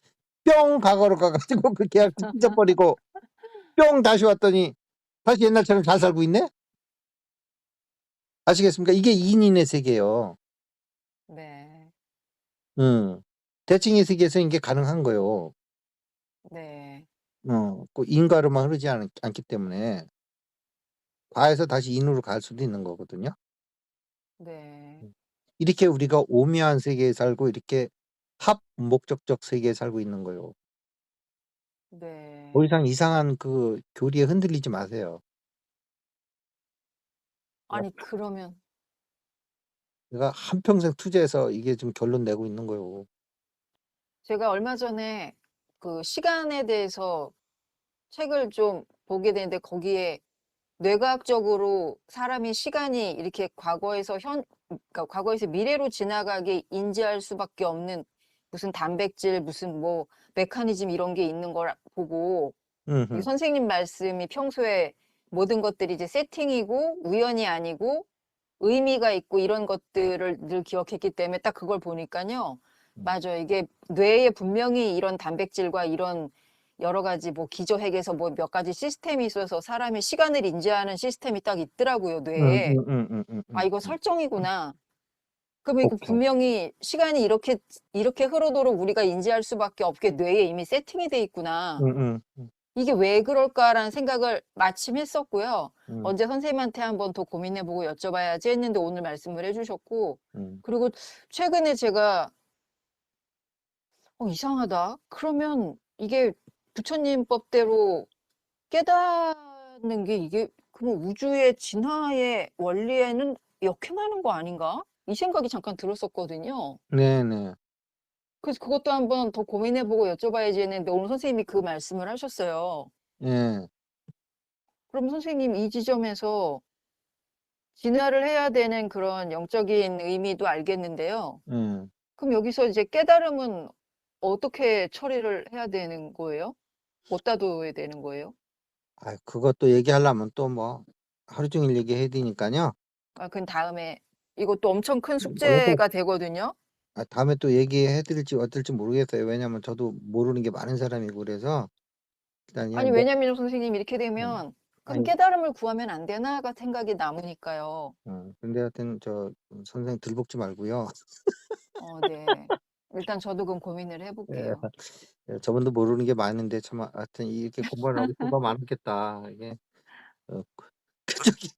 S1: 뿅 과거로 가 가지고 그 계약도 찢어버리고 뿅 다시 왔더니 다시 옛날처럼 잘 살고 있네? 아시겠습니까? 이게 인인의 세계예요.
S2: 네.
S1: 음. 대칭의 세계에서는 이게 가능한 거요.
S2: 네.
S1: 인과로만 흐르지 않기 때문에 과에서 다시 인으로 갈 수도 있는 거거든요.
S2: 네.
S1: 음. 이렇게 우리가 오묘한 세계에 살고 이렇게 합목적적 세계에 살고 있는 거요. 더
S2: 네.
S1: 이상 이상한 교리에 흔들리지 마세요.
S2: 아니 그러면
S1: 내가 한평생 투자해서 이게 지금 결론 내고 있는 거요.
S2: 제가 얼마 전에 그 시간에 대해서 책을 좀 보게 되는데 거기에 뇌과학적으로 사람이 시간이 이렇게 과거에서 그러니까 과거에서 미래로 지나가게 인지할 수밖에 없는 무슨 단백질, 무슨 뭐 메커니즘 이런 게 있는 걸 보고 이
S1: 음음.
S2: 선생님 말씀이 평소에 모든 것들이 이제 세팅이고 우연이 아니고 의미가 있고 이런 것들을 늘 기억했기 때문에 딱 그걸 보니까요. 맞아요. 이게 뇌에 분명히 이런 단백질과 이런 여러 가지 뭐 기저핵에서 뭐 몇 가지 시스템이 있어서 사람이 시간을 인지하는 시스템이 딱 있더라고요, 뇌에. 아, 이거 설정이구나. 그러면 이거
S1: 오케이.
S2: 분명히 시간이 이렇게 흐르도록 우리가 인지할 수밖에 없게 뇌에 이미 세팅이 돼 있구나. 이게 왜 그럴까라는 생각을 마침 했었고요. 언제 선생님한테 한번 더 고민해보고 여쭤봐야지 했는데 오늘 말씀을 해주셨고, 그리고 최근에 제가 이상하다. 그러면 이게 부처님 법대로 깨닫는 게 이게 그럼 우주의 진화의 원리에는 역행하는 거 아닌가? 이 생각이 잠깐 들었었거든요.
S1: 네네.
S2: 그래서 그것도 한번 더 고민해보고 여쭤봐야지 했는데 오늘 선생님이 그 말씀을 하셨어요.
S1: 예.
S2: 그럼 선생님 이 지점에서 진화를 해야 되는 그런 영적인 의미도 알겠는데요.
S1: 예.
S2: 그럼 여기서 이제 깨달음은 어떻게 처리를 해야 되는 거예요? 어디다 둬야 되는 거예요?
S1: 아, 그것도 얘기하려면 또 뭐 하루 종일 얘기해야 되니까요.
S2: 아, 그건 다음에 이것도 엄청 큰
S1: 이것도
S2: 숙제가 되거든요.
S1: 다음에 또 얘기해 드릴지 어떨지 모르겠어요. 왜냐면 저도 모르는 게 많은 사람이고 그래서 일단
S2: 아니,
S1: 그냥 뭐
S2: 왜냐면 선생님 이렇게
S1: 음.
S2: 되면 그럼
S1: 아니
S2: 깨달음을 구하면 안 되나가 생각이 남으니까요.
S1: 근데 하여튼 선생님 들볶지 말고요.
S2: 네. 일단 저도 그럼 고민을
S1: 예.
S2: 해볼게요.
S1: 예, 저분도 모르는 게 많은데 참 하여튼 이렇게 공부를 하고 싶어가 많겠다. 이게 저기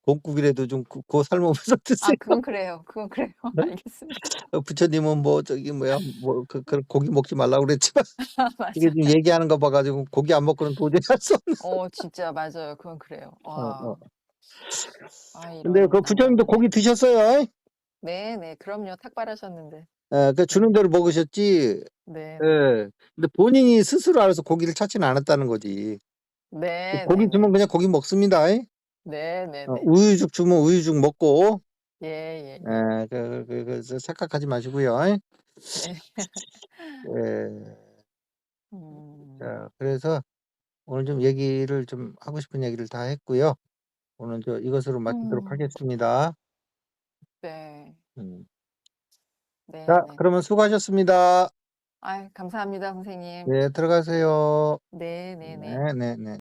S1: 공국이라도 좀 구워 삶아 보셔
S2: 아,
S1: 드세요.
S2: 그건 그래요. 그건 그래요.
S1: 네?
S2: 알겠습니다.
S1: 부처님은 뭐 저기 뭐야 뭐 그 고기 먹지 말라고 그랬지만 이게 지금
S2: 맞아요.
S1: 얘기하는 거 봐 가지고 고기 안 먹고는 도저히 할 수 없는.
S2: 진짜 맞아요. 그건 그래요.
S1: 어 어.
S2: 와. 아,
S1: 근데
S2: 이런
S1: 그 부처님도
S2: 난감하네.
S1: 고기 드셨어요?
S2: 네네. 그럼요. 탁발하셨는데.
S1: 예. 그 주는
S2: 네.
S1: 대로 먹으셨지.
S2: 네네.
S1: 예. 근데 본인이 스스로 알아서 고기를 찾지는 않았다는 거지. 고기 주면
S2: 네네네.
S1: 그냥 고기 먹습니다.
S2: 네네네.
S1: 우유죽 주면 우유죽 먹고
S2: 예예예.
S1: 예. 착각하지 마시고요.
S2: 네.
S1: 예.
S2: 음.
S1: 자, 그래서 오늘 좀 얘기를 좀 하고 싶은 얘기를 다 했고요. 오늘 이것으로 마치도록
S2: 음.
S1: 하겠습니다.
S2: 네.
S1: 음. 자,
S2: 네네.
S1: 그러면 수고하셨습니다.
S2: 아이, 감사합니다 선생님.
S1: 네, 들어가세요.
S2: 네네네.
S1: 네네네.